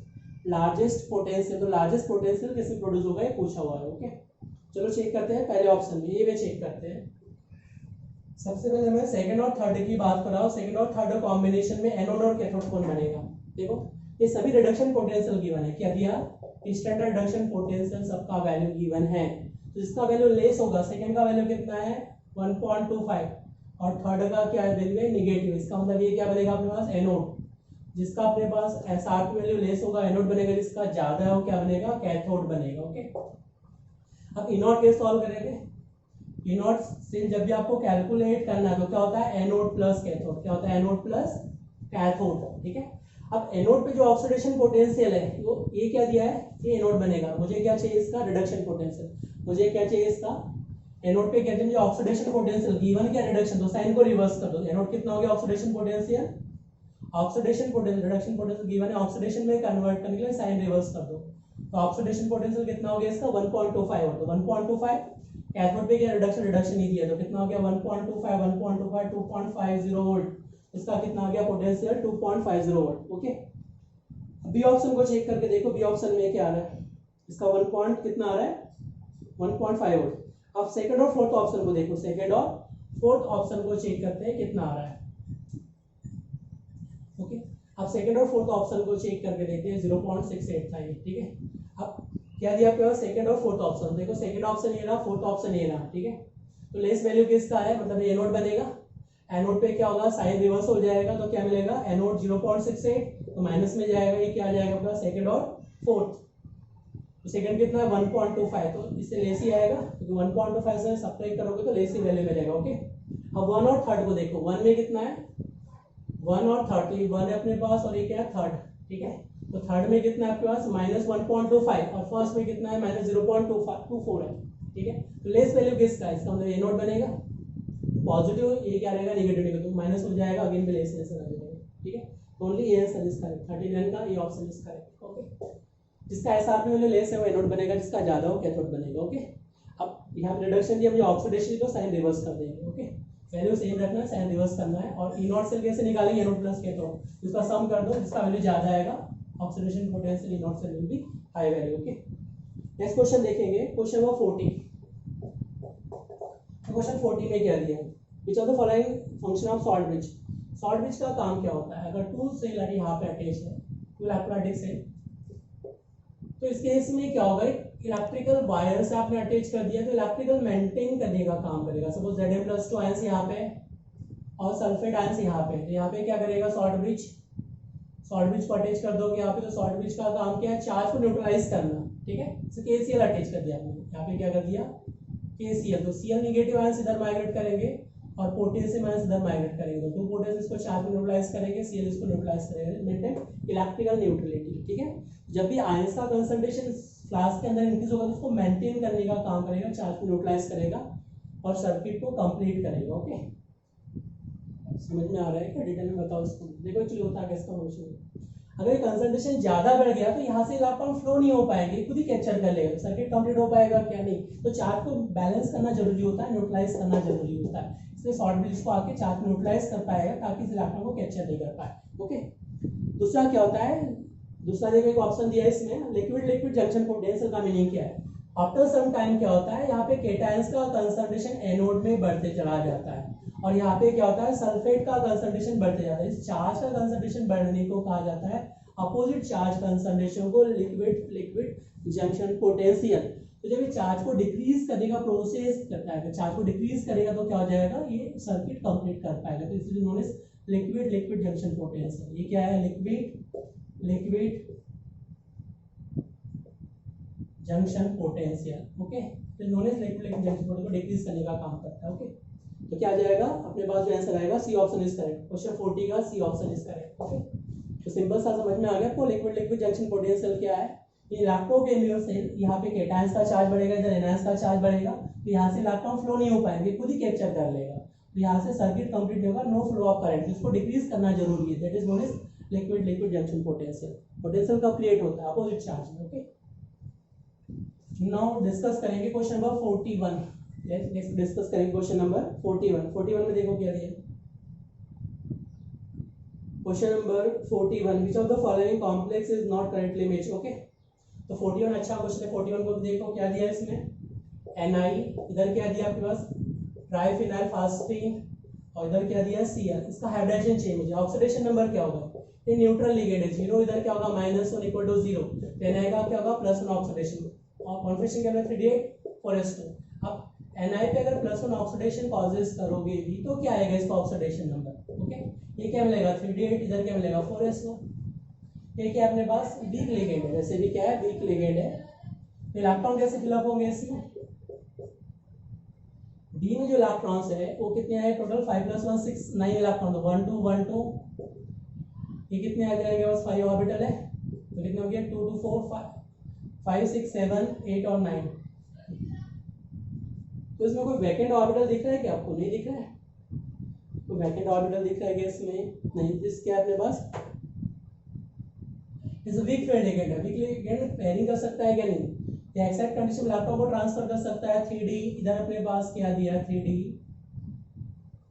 Speaker 1: largest potential, तो लार्जेस्ट पोटेंशियल कैसे प्रोड्यूस होगा ये पूछा हुआ है, ओके। चलो चेक करते हैं पहले ऑप्शन में, ये भी चेक करते हैं। सबसे पहले मैं सेकंड और थर्ड की बात कर रहा हूँ, सेकंड और थर्ड कॉम्बिनेशन में एनोड और कैथोड कौन बनेगा, देखो ये सभी रिडक्शन पोटेंशियल गिवन है, क्या दिया, स्टैंडर्ड रिडक्शन पोटेंशियल सबका वैल्यू गिवन है, तो इसका वैल्यू लेस होगा, सेकंड का वैल्यू कितना है 1.25 और थर्ड का क्या वैल्यू है नेगेटिव, इसका मतलब ये क्या बनेगा अपने पास एनोड, जिसका अपने पास SR की वैल्यू लेस होगा एनोड बनेगा, जिसका ज्यादा है वो क्या बनेगा कैथोड बनेगा, ओके। अब ई नॉट कैसे सॉल्व करेंगे, ई नॉट से जब भी आपको कैलकुलेट करना है तो क्या होता है एनोड प्लस कैथोड, क्या होता है एनोड प्लस कैथोड, ठीक है। अब एनोड पे जो ऑक्सीडेशन पोटेंशियल है वो ये क्या दिया है, ये एनोड बनेगा, मुझे क्या चाहिए इसका रिडक्शन पोटेंशियल, मुझे क्या चाहिए इसका, एनोड पे कहते हैं जो ऑक्सीडेशन पोटेंशियल गिवन क्या रिडक्शन, तो साइन को रिवर्स कर दो, एनोड कितना हो गया oxidation potential, oxidation potential reduction potential given है, ऑक्सीडेशन में कन्वर्ट करने के लिए साइन रिवर्स कर दो, तो ऑक्सीडेशन पोटेंशियल कितना हो गया इसका 1.25 वोल्ट, तो 1.25 कैथोड पे क्या रिडक्शन ही दिया, तो कितना हो गया 1.25 1.25 2.50 वोल्ट, इसका कितना आ गया potential 2.50 volt, okay. B option को चेक करके देखो, बी ऑप्शन में क्या आ रहा है, इसका 1 पॉइंट कितना आ रहा है 1.5 वोल्ट। अब सेकंड और फोर्थ ऑप्शन को देखो, सेकंड और फोर्थ ऑप्शन को चेक करते हैं कितना आ रहा है, ओके। अब सेकंड और फोर्थ ऑप्शन को चेक करके देखते हैं, 0.68 था ये, ठीक है। अब क्या दिया आपके पास सेकंड और फोर्थ ऑप्शन, देखो सेकंड ऑप्शन ये रहा, फोर्थ ऑप्शन ये रहा, ठीक है। तो लेस वैल्यू किसका है, मतलब ये एनोड बनेगा, एनोड पे क्या होगा साइन रिवर्स हो जाएगा, तो क्या मिलेगा एनोड 0.68, तो माइनस में जाएगा, ये क्या आ जाएगा आपका सेकंड और फोर्थ, तो सेकंड कितना है 1.25, तो इससे लेस ही आएगा क्योंकि 1.25 से सब्ट्रैक्ट करोगे तो लेस ही वैल्यू मिलेगा, ओके। अब वन और थर्ड को देखो, वन में कितना है 1 और थर्ड, तो ये 1 है अपने पास और ये क्या है थर्ड, ठीक है। तो थर्ड में कितना है आपके पास -1.25 और फर्स्ट में कितना है -0.24 है, ठीक है। तो लेस वैल्यू किसका है, इसका मतलब ये नोट बनेगा पॉजिटिव, ये क्या रहेगा नेगेटिव, तो माइनस हो जाएगा, अगेन भी लेस आंसर आ जाएगा, ठीक है। तो ओनली ये आंसर इज करेक्ट, 39 का ये ऑप्शन इज करेक्ट, ओके। जिसका एसआर में वैल्यू लेस है वो एनोड बनेगा, जिसका ज्यादा हो कैथोड बनेगा, ओके। अब यहाँ रिडक्शन दिया, मुझे ऑक्सीडेशन तो साइन रिवर्स कर देंगे, ओके। वैल्यू सेम रखना है, साइन रिवर्स करना है, और ई नॉट से कैसे निकालेंगे एनोड प्लस कैथोड, इसका सम कर दो, जिसका वैल्यू ज्यादा आएगा ऑक्सीडेशन पोटेंशियल ई नॉट से will be high value, okay. Next question देखेंगे, क्वेश्चन नंबर 40। क्वेश्चन 40 में क्या दिया है, विच of the following function of salt bridge, salt bridge का काम क्या होता है, अगर टू सेल यहाँ पे अटैच है, टू इलेक्ट्रोलाइटिक सेल, तो इस केस में क्या होगा, इलेक्ट्रिकल वायर से आपने अटैच कर दिया तो इलेक्ट्रिकल मेंटेन करने का काम करेगा। सपोज Zn+2 आयंस यहाँ पे और सल्फेट आयंस यहाँ पे, तो यहाँ पे क्या करेगा सॉल्ट ब्रिज को अटैच कर दोगे यहाँ पे, तो सॉल्ट ब्रिज का काम क्या है, चार्ज को न्यूट्रलाइज करना, ठीक है। तो KCl अटैच कर दिया आपने, यहाँ पे क्या कर दिया KCl, तो Cl नेगेटिव आयंस इधर माइग्रेट करेंगे और पोटेशियम आयंस इधर माइग्रेट करेंगे, तो टू पोटेशियम इसको चार्ज को न्यूट्रलाइज करेंगे, Cl इसको न्यूट्रलाइज करेंगे, मेंटेन इलेक्ट्रिकल न्यूट्रलिटी, ठीक है। जब भी आयंस का कंसंट्रेशन फ्लास्क के अंदर इंक्रीज होगा तो उसको मेंटेन करने का काम करेगा, चार्ज को न्यूट्रलाइज करेगा और सर्किट को कंप्लीट करेगा, ओके। समझ में आ रहा है क्या, डिटेल में बताओ इसको, देखो एक्चुअली होता है कैसा फंक्शन, अगर कंसंट्रेशन ज्यादा बढ़ गया तो यहाँ से इलेक्ट्रॉन फ्लो नहीं हो पाएंगे, खुद ही कैप्चर कर लेगा, सर्किट कंप्लीट हो पाएगा क्या नहीं, तो चार्ज को बैलेंस करना जरूरी होता है, न्यूट्रलाइज करना जरूरी होता है, इसलिए शॉर्ट ब्रिज को आके चार्ज न्यूट्रलाइज कर पाएगा ताकि इस इलेक्ट्रॉन को कैप्चर नहीं कर पाए, ओके। दूसरा क्या होता है, दूसरा देखो एक ऑप्शन दिया है इसमें, लिक्विड जंक्शन पोटेंशियल का मीनिंग क्या है, आफ्टर सम टाइम क्या होता है, यहाँ पे केटायंस का कंसंट्रेशन एनोड में बढ़ते चला जाता है और यहाँ पे क्या होता है सल्फेट का कंसंट्रेशन बढ़ते जाता है, इस चार्ज का कंसंट्रेशन बढ़ने को कहा जाता है अपोजिट चार्ज कंसंट्रेशन को लिक्विड जंक्शन पोटेंशियल। तो जब ये चार्ज को डिक्रीज करने का प्रोसेस करता है, चार्ज को डिक्रीज करेगा तो क्या हो जाएगा, ये सर्किट कंप्लीट कर पाएगा, तो इसलिए known as liquid liquid junction potential. ये क्या है? Liquid liquid junction potential. Okay, तो known as liquid liquid junction potential को डिक्रीज करने का काम करता है। ओके, तो क्या आ जाएगा अपने पास? जो आंसर आएगा C option is correct. Question 40 का C option is correct. Okay, तो सिंपल सा समझ में आ गया आपको। लिक्विड लिक्विड जंक्शन पोटेंशियल क्या है? ये इलेक्ट्रोकेमिकल से यहाँ पे केटायंस का चार्ज बढ़ेगा, इधर एनायंस का चार्ज बढ़ेगा, तो यहाँ से इलेक्ट्रॉन फ्लो नहीं हो पाएंगे, खुद ही कैप्चर कर लेगा, तो यहाँ से सर्किट कंप्लीट होगा, नो फ्लो ऑफ करंट। इसको डिक्रीज करना जरूरी है, that is known as liquid liquid junction potential. Potential का क्रिएट होता है अपोजिट चार्ज में। ओके, नाउ डिस्कस करेंगे क्वेश्चन नंबर 41। नेक्स्ट डिस्कस करेंगे क्वेश्चन नंबर 41। 41 में देखो क्या दिया। Question number 41, which of the following complex is not currently matched. Okay, तो 41 अच्छा क्वेश्चन है। 41 को देखो क्या दिया है इसमें, Ni, इधर क्या दिया आपके पास ट्राइफिनाइल फास्फीन, और इधर क्या दिया Cl। इसका हाइब्रिडाइजेशन चेंज है, ऑक्सीडेशन नंबर क्या होगा? ये न्यूट्रल लिगेंड है, 0 इधर क्या होगा -1 इक्वल टू 0, Ni का क्या होगा +1 ऑक्सीडेशन, और कॉन्फिगरेशन क्या है 3D8 अब Ni पे अगर +1 ऑक्सीडेशन कॉजेस करोगे भी तो क्या आएगा इसका ऑक्सीडेशन नंबर। ओके, ये क्या मिलेगा 3D8, इधर क्या मिलेगा 4s1। ये क्या अपने पास वीक लिगेंड है, वैसे भी क्या है वीक लिगेंड है। इलेक्ट्रॉन कैसे फिलअप होंगे इसमें? डी में जो इलेक्ट्रॉन्स है वो कितने आए टोटल 5 + 1 6 9 इलेक्ट्रॉन, तो 1 2 1 2, ये कितने आ जाएंगे? बस 5 ऑर्बिटल है, तो कितने हो गए 2 2 4 5 6 7 8 और 9। तो इसमें कोई वैकेंट ऑर्बिटल दिख रहा है क्या आपको? नहीं दिख रहा है, कोई वैकेंट ऑर्बिटल दिख रहा है क्या इसमें? नहीं। दिस क्या है अपने पास? इस वीक फील्ड लिगेंड है, वीक लिगेंड पेयरिंग कर सकता है क्या? नहीं। या एक्साइट कंडीशन में इलेक्ट्रॉन को ट्रांसफर कर सकता है 3D, इधर अपने पास क्या दिया है 3D,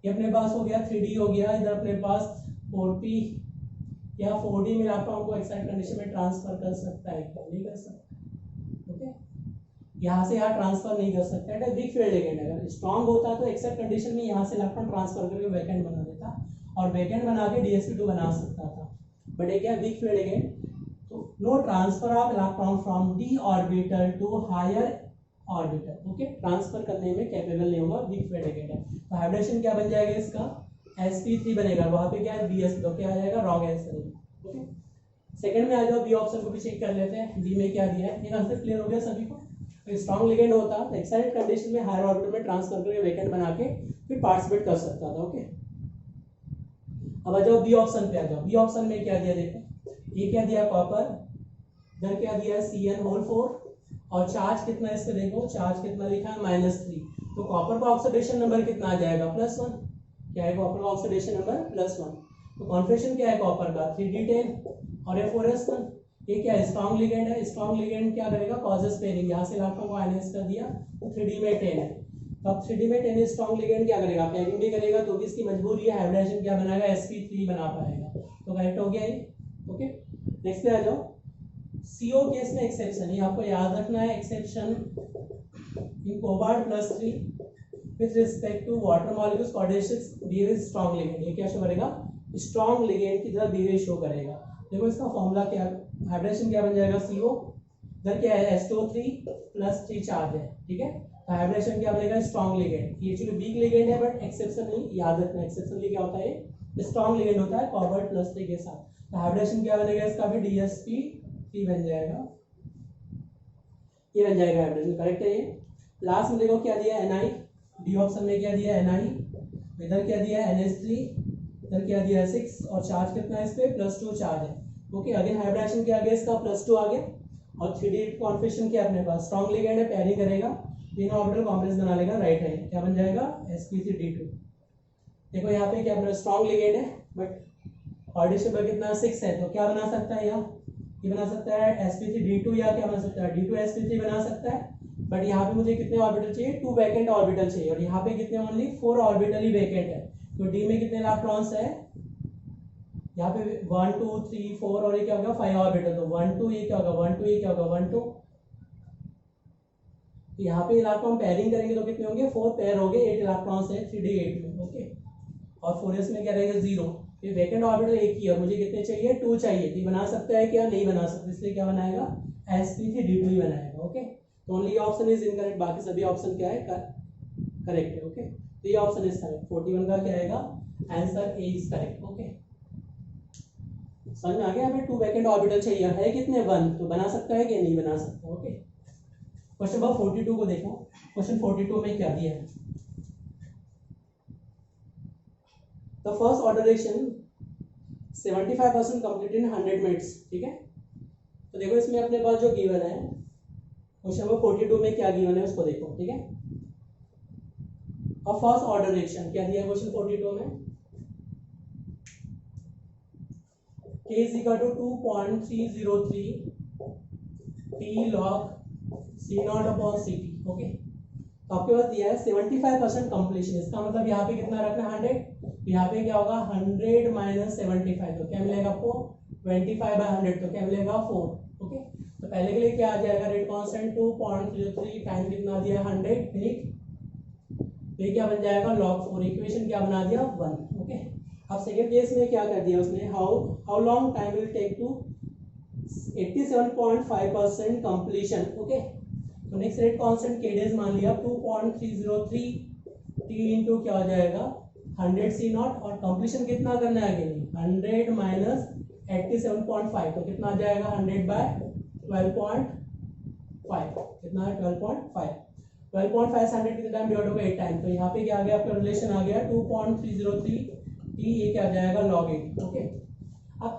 Speaker 1: ये अपने पास हो गया 3D हो गया, इधर अपने पास 4p या 4D में इलेक्ट्रॉन को एक्साइट कंडीशन में ट्रांसफर कर सकता है क्या? नहीं कर सकता। ओके, यहाँ से यहाँ ट्रांसफर नहीं कर सकता है, वीक फील्ड लिगेंड है। अगर स्ट्रांग होता तो एक्साइट कंडीशन में यहाँ से इलेक्ट्रॉन ट्रांसफर करके वैकेंट बना देता और वैकेंट बना के DsP2 बना सकता था, बट ये क्या weak field ligand, no transfer of electron from d orbital to higher orbital। Okay, transfer करने में कैपेबल नहीं होगा, वीक फील्ड लिगेंड है। तो हाइब्रिडेशन क्या बन जाएगा इसका? sp3 बनेगा, वहां पे क्या है bs, तो क्या आ जाएगा रॉन्ग आंसर। ओके, सेकंड में आ जाओ, बी ऑप्शन को भी चेक कर लेते हैं, बी में क्या दिया है। ये आंसर क्लियर हो गया सभी को। तो स्ट्रांग लिगेंड होता तो एक्साइटेड कंडीशन में हायर ऑर्बिटल में ट्रांसफर करके वैकेंट बना के फिर पार्टिसिपेट कर सकता था। ओके, अब आ जाओ बी ऑप्शन पे आ जाओ। बी ऑप्शन में क्या दिया देखो, ये क्या दिया कॉपर, इधर क्या दिया है Cn(4), और चार्ज कितना है इस पे देखो, चार्ज कितना लिखा है -3, तो कॉपर का ऑक्सीडेशन नंबर कितना आ जाएगा +1। क्या है कॉपर का ऑक्सीडेशन नंबर +1। तो कॉन्फिगरेशन क्या है कॉपर का 3D10 और F4s1। ये क्या है स्ट्रांग लिगेंड है, स्ट्रांग लिगेंड क्या करेगा कॉजेस पेयरिंग, यहाँ से इलेक्ट्रॉन को आयनाइज कर दिया तो 3D में 10 है, तो अब 3D में 10 स्ट्रांग लिगेंड क्या करेगा पेयरिंग भी करेगा, तो भी इसकी मजबूरी है, हाइब्रिडेशन क्या बनाएगा sp3 बना पाएगा, तो करेक्ट हो गया ये। ओके, नेक्स्ट पे आ जाओ। CO केस में एक्सेप्शन, ये आपको याद रखना है, exception in cobalt +3 with respect to water molecules coordinations behave strong ligand. ये क्या शो करेगा स्ट्रांग लिगेंड की तरह बिहेव शो करेगा। देखो इसका फॉर्मूला क्या, हाइब्रिडेशन क्या बन जाएगा CO, इधर क्या है SO3 +3 चार्ज है, ठीक है, तो हाइब्रिडेशन क्या बनेगा स्ट्रांग लिगेंड। ये एक्चुअली वीक लिगेंड है बट एक्सेप्शन नहीं, याद रखना एक्सेप्शन क्या होता है, स्ट्रांग लिगेंड होता है कोबाल्ट +3 के साथ। तो हाइब्रिडेशन क्या बनेगा इसका भी DsP3 बन जाएगा, ये बन जाएगा हाइब्रिडेशन, करेक्ट है ये। लास्ट में देखो क्या दिया है Ni, डी ऑप्शन में क्या दिया है Ni, इधर क्या दिया है NH3, इधर क्या दिया है 6, और चार्ज कितना है इस पे +2 चार्ज है। ओके, अगेन हाइब्रिडेशन क्या आ गया इसका +2 आ गया, और 3D कॉन्फिगरेशन क्या अपने पास स्ट्रांग लिगेंड है, पेयरिंग करेगा, तीनों ऑर्बिटल कॉम्प्लेक्स बना लेगा राइट है, क्या बन जाएगा sp3d2। देखो यहाँ पे क्या अपना स्ट्रांग लिगेंड है बट ऑर्डिशन पर कितना 6 है, तो क्या बना सकता है यहाँ, ये बना सकता है sp3d2, या क्या बना सकता है d2sp3 बना सकता है, बट यहाँ पे मुझे कितने ऑर्बिटल चाहिए 2 वैकेंट ऑर्बिटल चाहिए, और यहाँ पे कितने ओनली 4 ऑर्बिटल ही वैकेंट है, तो d में कितने इलेक्ट्रॉन्स है यहाँ पे 1 2 3 4, और ये क्या होगा 5 ऑर्बिटल, तो 1 2 ये क्या होगा 1 2 ये क्या होगा 1 2, तो यहाँ पे इलेक्ट्रॉन पेयरिंग करेंगे तो कितने होंगे 4 पेयर हो गए, 8 इलेक्ट्रॉन्स है 3D8 में। ओके, और 4s में क्या रहेगा 0, ये वैकेंट ऑर्बिटल एक ही है, और मुझे कितने चाहिए 2 चाहिए, तो बना सकता है क्या, नहीं बना सकता, इसलिए क्या बनाएगा sp3d2 ही बनाएगा। ओके, तो ओनली ऑप्शन इज इनकरेक्ट, बाकी सभी ऑप्शन क्या है करेक्ट है। ओके, तो ये ऑप्शन इज करेक्ट, 41 का क्या आएगा answer A is correct. Okay, समझ में आ गया। हमें 2 वैकेंट ऑर्बिटल चाहिए, है कितने 1, तो बना सकता है कि नहीं बना सकता। ओके, क्वेश्चन नंबर 42 को देखो। क्वेश्चन 42 में क्या दिया है, the first order reaction 75% complete in 100 minutes. ठीक है, तो देखो इसमें अपने पास जो गिवन है क्वेश्चन नंबर 42 में क्या गिवन है उसको देखो। ठीक है, और फर्स्ट ऑर्डर रिएक्शन क्या दिया है क्वेश्चन 42 में, K is equal to 2.303 T log C naught upon CT। Okay, तो आपके पास दिया है 75% कंप्लीशन, इसका मतलब यहाँ पे कितना रखना है 100, यहाँ पे क्या होगा 100 माइनस 75, तो क्या मिलेगा आपको 25/100, तो क्या मिलेगा 4। ओके, तो पहले के लिए क्या आ जाएगा रेट कांस्टेंट 2.03 टाइम कितना दिया 100। ठीक, तो ये क्या बन जाएगा log 4, इक्वेशन क्या बना दिया 1। ओके, अब सेकेंड केस में क्या कर दिया उसने, how long time will take to 87.5% completion. Okay, तो नेक्स्ट रेट कांस्टेंट के डेज मान लिया 2.303 टी इंटू क्या हो जाएगा 100 सी नॉट, और कंप्लीशन कितना करना है अगेन 100 माइनस 87.5, तो कितना आ जाएगा 100/12.5, कितना है 12.5, 12.5 से 100 कितने टाइम डिवाइड होगा 8 टाइम, तो यहाँ पे क्या आ गया आपका रिलेशन आ गया 2.303 टी, ये क्या आ जाएगा log 8। ओके, अब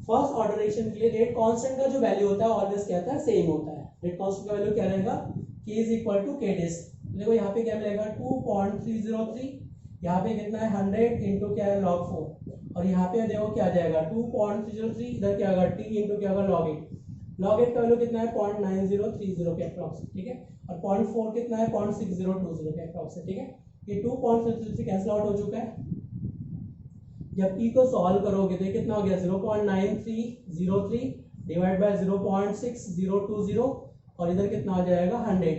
Speaker 1: फर्स्ट ऑर्डर रिएक्शन के लिए रेट कांस्टेंट का जो वैल्यू होता है ऑलवेज क्या होता है सेम होता है। रेट कांस्टेंट का वैल्यू क्या रहेगा k is equal to k days. देखो यहाँ पे क्या मिलेगा 2.303, यहाँ पे कितना है 100 इंटू क्या है log 4, और यहाँ पे देखो क्या आ जाएगा 2.303, इधर क्या होगा t इंटू क्या होगा log 8। log 8 का वैल्यू कितना है 0.9030 के अप्रॉक्स। ठीक है, और 0.4 कितना है 0.6020 के अप्रॉक्स। ठीक है, ये 2.303 कैंसिल आउट हो चुका है। जब p को सॉल्व करोगे तो कितना हो गया 0.9303 डिवाइड बाय 0.6020, और इधर कितना हो जाएगा 100।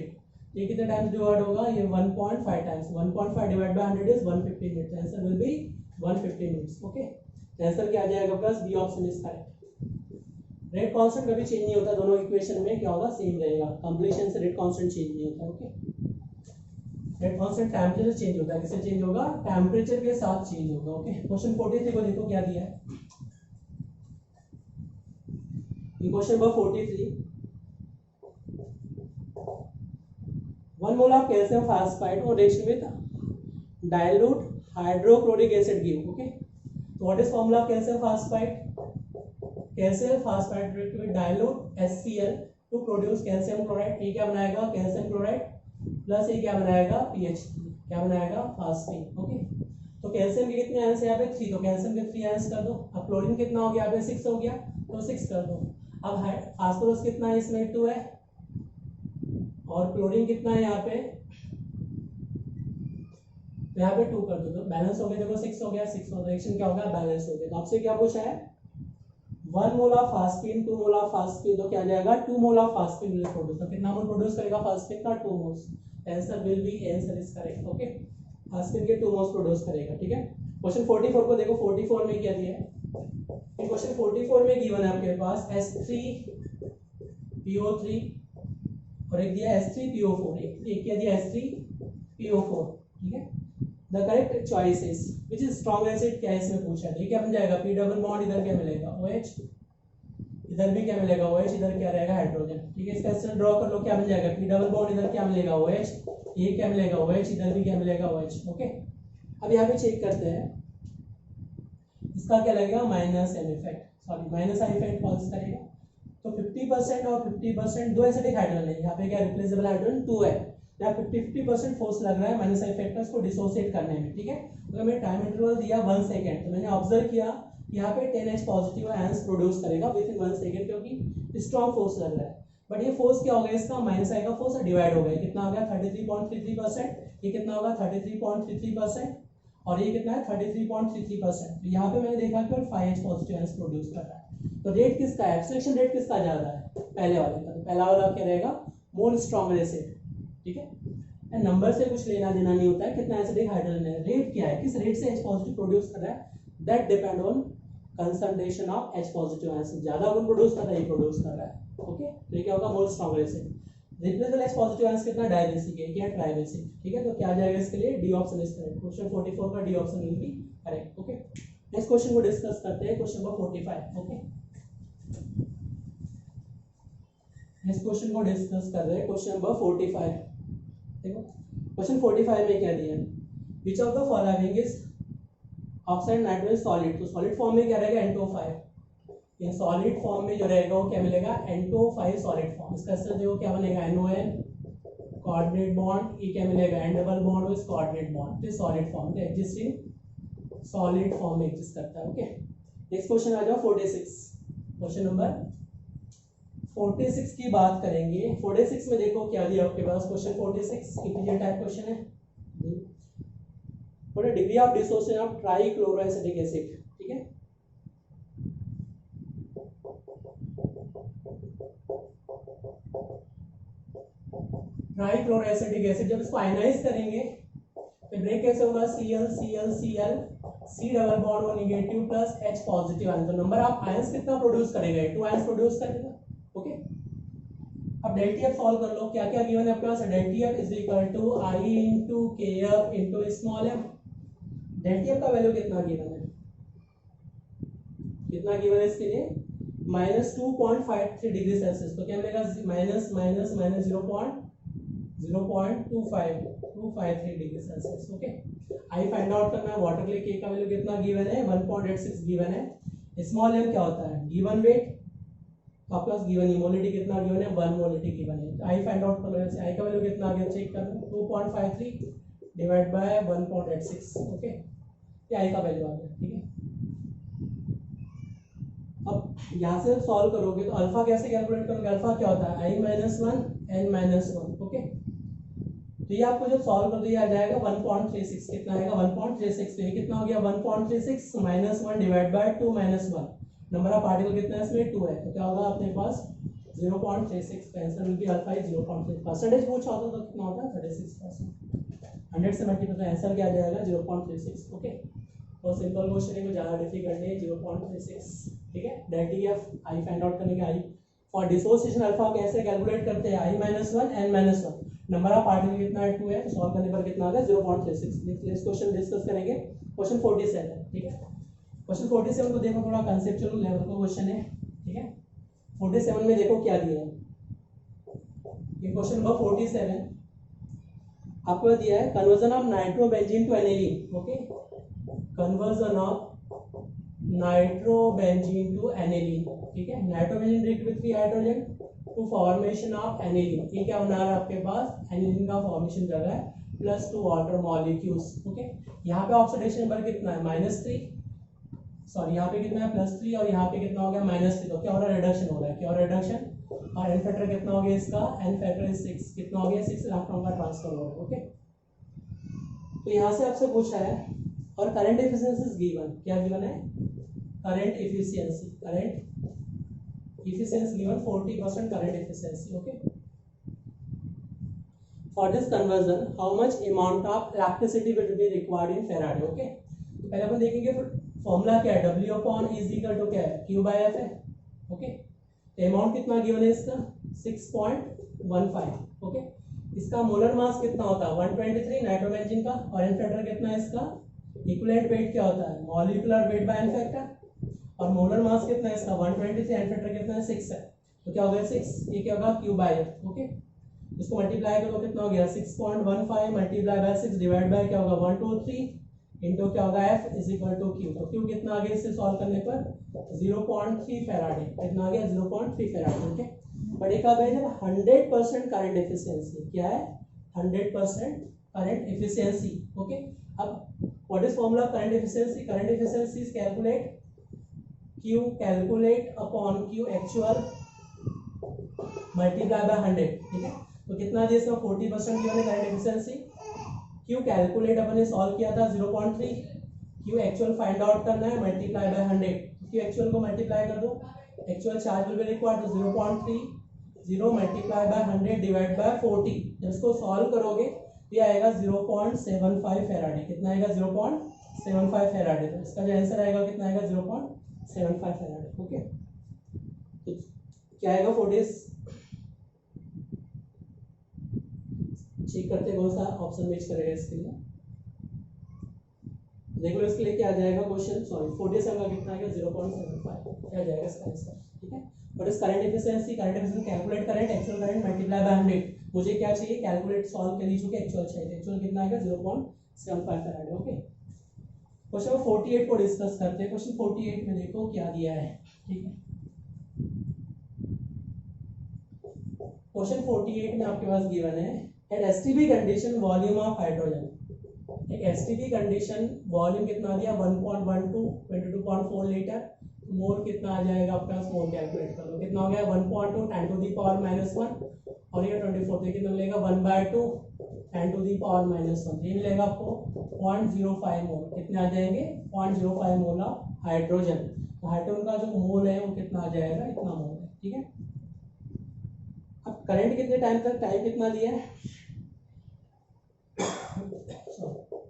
Speaker 1: ये कितने टाइम्स डिवाइड होगा, ये 1.5 times, 1.5 divide by 100 is 150 minutes, answer will be 150 minutes. Okay, answer क्या आ जाएगा plus B option is correct. Rate constant कभी चेंज नहीं होता, दोनों इक्वेशन में क्या होगा सेम रहेगा, कंप्लीशन से रेट कांस्टेंट चेंज नहीं होता। Okay, rate constant temperature change होता है, किससे चेंज होगा टेंपरेचर के साथ चेंज होगा। ओके, क्वेश्चन 43 को देखो क्या दिया है, question number 43, 1 mole of calcium phosphide और reaction with dilute hydrochloric acid give. Okay, तो what is formula of calcium phosphide, calcium phosphide react with dilute HCl to produce calcium chloride. ये क्या बनाएगा कैल्शियम क्लोराइड, प्लस ये क्या बनाएगा pH, क्या बनाएगा फास्फेट। ओके, तो कैल्शियम के कितने आयंस है यहाँ पे 3, तो कैल्शियम के 3 आयंस कर दो। अब क्लोरीन कितना हो गया यहाँ पे 6 हो गया, तो 6 कर दो। अब फास्फोरस कितना है इसमें 2 है, और क्लोरीन कितना है यहाँ पे, तो यहाँ पे 2 कर दो, तो बैलेंस हो गया। देखो 6 हो गया, 6 और रिएक्शन क्या होगा बैलेंस हो गया। तो आपसे क्या पूछा है 1 mole of phosphine 2 mole of phosphine, तो क्या जाएगा 2 mole of phosphine will produce, तो कितना मोल प्रोड्यूस करेगा फास्फीन का 2 moles, answer will B answer is correct. Okay, phosphine के 2 मोल्स प्रोड्यूस करेगा। ठीक है, क्वेश्चन 44 को देखो, 44 में क्या दिया है, क्वेश्चन 44 में गिवन है आपके पास H3PO3 और एक दिया H3PO4, एक क्या दिया H3PO4। ठीक है, the correct choice is which is strong acid, क्या इसमें पूछा है, क्या बन जाएगा P डबल बॉन्ड, इधर क्या मिलेगा OH, इधर भी क्या मिलेगा OH, इधर क्या रहेगा हाइड्रोजन। ठीक है, इसका स्ट्रक्चर ड्रॉ कर लो, क्या मिल जाएगा P डबल बॉन्ड, इधर क्या मिलेगा OH, ये क्या मिलेगा OH, इधर भी क्या मिलेगा OH। ओके, अब यहाँ पे चेक करते हैं, इसका क्या लगेगा minus an effect, sorry minus I effect calls करेगा। तो 50% और 50% दो एसिडिक हाइड्रोजन है, यहाँ पे क्या रिप्लेसेबल हाइड्रोजन 2 है, यहाँ 50% फोर्स लग रहा है माइनस आई इफेक्ट को डिसोसिएट करने में। ठीक है, अगर मैंने टाइम इंटरवल दिया 1 सेकेंड, तो मैंने ऑब्जर्व किया यहाँ पे 10H पॉजिटिव आयंस प्रोड्यूस करेगा विद इन 1 सेकेंड, क्योंकि स्ट्रॉन्ग फोर्स लग रहा है। बट ये फोर्स क्या हो गया इसका माइनस आई का फोर्स डिवाइड हो गया, कितना हो गया 33.33%, ये कितना होगा 33.33%, और ये कितना है 33.33%। तो यहाँ पे मैंने देखा कि 5H पॉजिटिव आयंस प्रोड्यूस कर रहा है। तो रेट किसका है, एक्सट्रैक्शन रेट किसका ज्यादा है, पहले वाले का। तो पहला वाला क्या रहेगा मोर स्ट्रॉन्ग एसिड। ठीक है, नंबर से कुछ लेना देना नहीं होता है, कितना एसिडिक हाइड्रोजन है, रेट क्या है, किस रेट से H पॉजिटिव प्रोड्यूस कर रहा है, that depend on concentration of H positive ions, ज्यादा कौन प्रोड्यूस कर रहा है, ये प्रोड्यूस कर रहा है। ओके, तो ये क्या होगा मोर स्ट्रॉन्ग एसिड। रिप्लेस वाला पॉजिटिव आंसर कितना, डायबेसिक है क्या, ट्राइबेसिक, ठीक है। तो क्या जाएगा इसके लिए, D option is correct. Question 44 का D option will be correct, okay. Next question को डिस्कस करते हैं, question number 45, okay. Next question को डिस्कस कर रहे हैं, क्वेश्चन नंबर 45। देखो क्वेश्चन 45 में क्या दिया है, विच of the following is oxide nitrogen solid. तो सॉलिड फॉर्म में क्या रहेगा, N2O5। इन सॉलिड फॉर्म में जो रहेगा वो क्या मिलेगा, N2O5 सॉलिड फॉर्म। इसका स्ट्रक्चर देखो क्या बनेगा, NON कोऑर्डिनेट बॉन्ड, ये क्या मिलेगा, N double bond with coordinate bond. तो सॉलिड फॉर्म में एग्जिस्ट इन सॉलिड फॉर्म में एग्जिस्ट करता है, ओके। नेक्स्ट क्वेश्चन आ जाओ 46। क्वेश्चन नंबर 46 की बात करेंगे। 46 में देखो क्या दिया आपके पास, क्वेश्चन 46 इंटीजर टाइप क्वेश्चन है। What is degree of dissociation of trichloroacetic acid, ठीक है। ट्राइक्लोरोएसिटिक एसिड जब इसको आयनाइज करेंगे तो ब्रेक कैसे होगा, Cl Cl Cl, C double bond और negative plus H positive ion. तो नंबर ऑफ आयंस कितना प्रोड्यूस करेगा, 2 आयंस प्रोड्यूस करेगा, ओके। अब डेल टी एफ सॉल्व कर लो, क्या क्या गिवन है आपके पास, del T f is equal to i into K F into small m. Del T f का वैल्यू कितना गिवन है, कितना गिवन है इसके लिए, -2.53 डिग्री सेल्सियस। तो क्या मिलेगा, minus minus minus 0.253 degree Celsius, okay. आई फाइंड आउट करना है, वाटर के लिए के का वैल्यू कितना गिवन है, 1.86 गिवन है। स्मॉल एम क्या होता है, गिवन वेट, आपके पास गिवन मोलिटी कितना गिवन है, 1 मोलिटी गिवन है। आई फाइंड आउट कर लो, ऐसे आई का वैल्यू कितना आ गया चेक कर लो, 2.53 डिवाइड बाय 1.86, ओके। ये आई का वैल्यू आ गया, ठीक है। अब यहाँ से सॉल्व करोगे तो अल्फा कैसे कैलकुलेट करोगे, अल्फा क्या होता है, i-1 n-1, ओके। तो ये आपको जब सॉल्व कर दिया जाएगा 1.36, कितना आएगा 1.36। तो ये कितना हो गया 1.36 -1 divide by 2 -1, number of particle कितना है इसमें 2 है। तो क्या होगा अपने पास 0.36, answer will be alpha is 0.36। Percentage पूछा होता तो कितना होता है 36%। 100 से मल्टीप्लाई आंसर क्या आ जाएगा 0.36, ओके। और सिंपल क्वेश्चन है, को ज़्यादा डिफिकल्ट नहीं, 0.36, ठीक है। Del T F I find out करने के आई फॉर डिसोसिएशन अल्फा कैसे कैलकुलेट करते हैं, i-1 n-1, number of particle कितना है 2 है। तो सॉल्व करने पर कितना आ गया 0.36। नेक्स्ट क्वेश्चन डिस्कस करेंगे, क्वेश्चन 47, ठीक है। क्वेश्चन 47 को देखो, थोड़ा कंसेप्चुअल लेवल का क्वेश्चन है, ठीक है। 47 में देखो क्या दिया है, ये क्वेश्चन नंबर 47 आपको दिया है, conversion of nitrobenzene to aniline, okay. Conversion of nitrobenzene to aniline, ठीक है। Nitrobenzene react with 3 hydrogen to formation of aniline. ये क्या बना रहा है आपके पास, एनिलीन का फॉर्मेशन कर रहा है, +2 वाटर मॉलिक्यूल्स, ओके। यहाँ पे ऑक्सीडेशन नंबर कितना है -3, सॉरी यहाँ पे कितना है +3 और यहाँ पे कितना हो गया -3। तो क्या हो रहा है, रिडक्शन हो रहा है, क्या हो रहा है, रिडक्शन। और एन फैक्टर कितना हो गया इसका, एन फैक्टर इज 6, कितना हो गया 6 इलेक्ट्रॉन का ट्रांसफर हो रहा है, ओके। तो यहाँ से आपसे पूछा है, और करंट एफिशिएंसी इज गिवन, क्या गिवन है, current efficiency, current efficiency given 40% current efficiency, okay. For this conversion how much amount of electricity will be required in Faraday, okay. तो पहले अपन देखेंगे फॉर्मूला क्या है, W/E = क्या है, Q/F है, ओके। तो अमाउंट कितना गिवन है इसका 6.15, ओके। इसका मोलर मास कितना होता है 123 नाइट्रोबेंजीन का, और एन फैक्टर कितना है इसका, इक्विवेलेंट वेट क्या होता है molecular weight by N factor, और मोलर मास कितना है इसका 123, एन फैक्टर कितना है 6 है। तो क्या होगा 6, ये क्या होगा Q/F, ओके। इसको मल्टीप्लाई करो कितना हो गया 6.15 मल्टीप्लाई बाय 6 डिवाइड बाय क्या होगा 123 इनटू क्या होगा F is equal to Q। तो Q कितना आ गया इससे सॉल्व करने पर 0.3 फैराडे, कितना आ गया 0.3 फैराडे, ओके। बट एक कब है जब 100% करंट एफिशिएंसी, क्या है 100% करंट एफिशिएंसी, ओके। अब what is formula current efficiency, current efficiency is calculate Q calculate upon Q actual multiply by 100, ठीक है। तो कितना दिया इसका 40% गिवन है करंट एफिशिएंसी। Q कैलकुलेट अपन ने सॉल्व किया था 0.3, Q एक्चुअल फाइंड आउट करना है मल्टीप्लाई बाय 100। Q एक्चुअल को मल्टीप्लाई कर दो, actual charge will be required to 0.30 multiply by 100 divide by 40। जब इसको सॉल्व करोगे ये आएगा 0.75 फैराडे, कितना आएगा 0.75 फैराडे। तो इसका जो आंसर आएगा कितना आएगा 0.75 फैराडे, ओके। तो क्या आएगा 40 चेक करते हैं कौन सा ऑप्शन मैच करेगा इसके लिए। देख लो इसके लिए क्या आ जाएगा क्वेश्चन, सॉरी 47 का कितना आएगा 0.75 क्या जाएगा इसका आंसर, ठीक है। बट इस current efficiency calculate current actual current multiply by 100, मुझे क्या चाहिए कैलकुलेट सॉल्व कर लीजिए कि एक्चुअल चाहिए, एक्चुअल कितना आएगा 0.75 फैराड, ओके। क्वेश्चन 48 को डिस्कस करते हैं। क्वेश्चन 48 में देखो क्या दिया है, ठीक है। क्वेश्चन 48 में आपके पास गिवन है at STP condition volume of hydrogen, एक एसटीपी कंडीशन वॉल्यूम कितना दिया 1.12 22.4 लीटर, मोल कितना आ जाएगा आपके पास, मोल कैलकुलेट कर लो कितना हो गया 1.2 10 टू दी पावर -1 और ये 24 तो कितना मिलेगा 1/2 10 टू दी पावर -1, ये मिलेगा आपको 0.05 मोल, कितने आ जाएंगे 0.05 मोल ऑफ हाइड्रोजन। तो हाइड्रोजन का जो मोल है वो कितना आ जाएगा, इतना मोल है, ठीक है। अब करंट कितने टाइम तक, टाइम कितना दिया है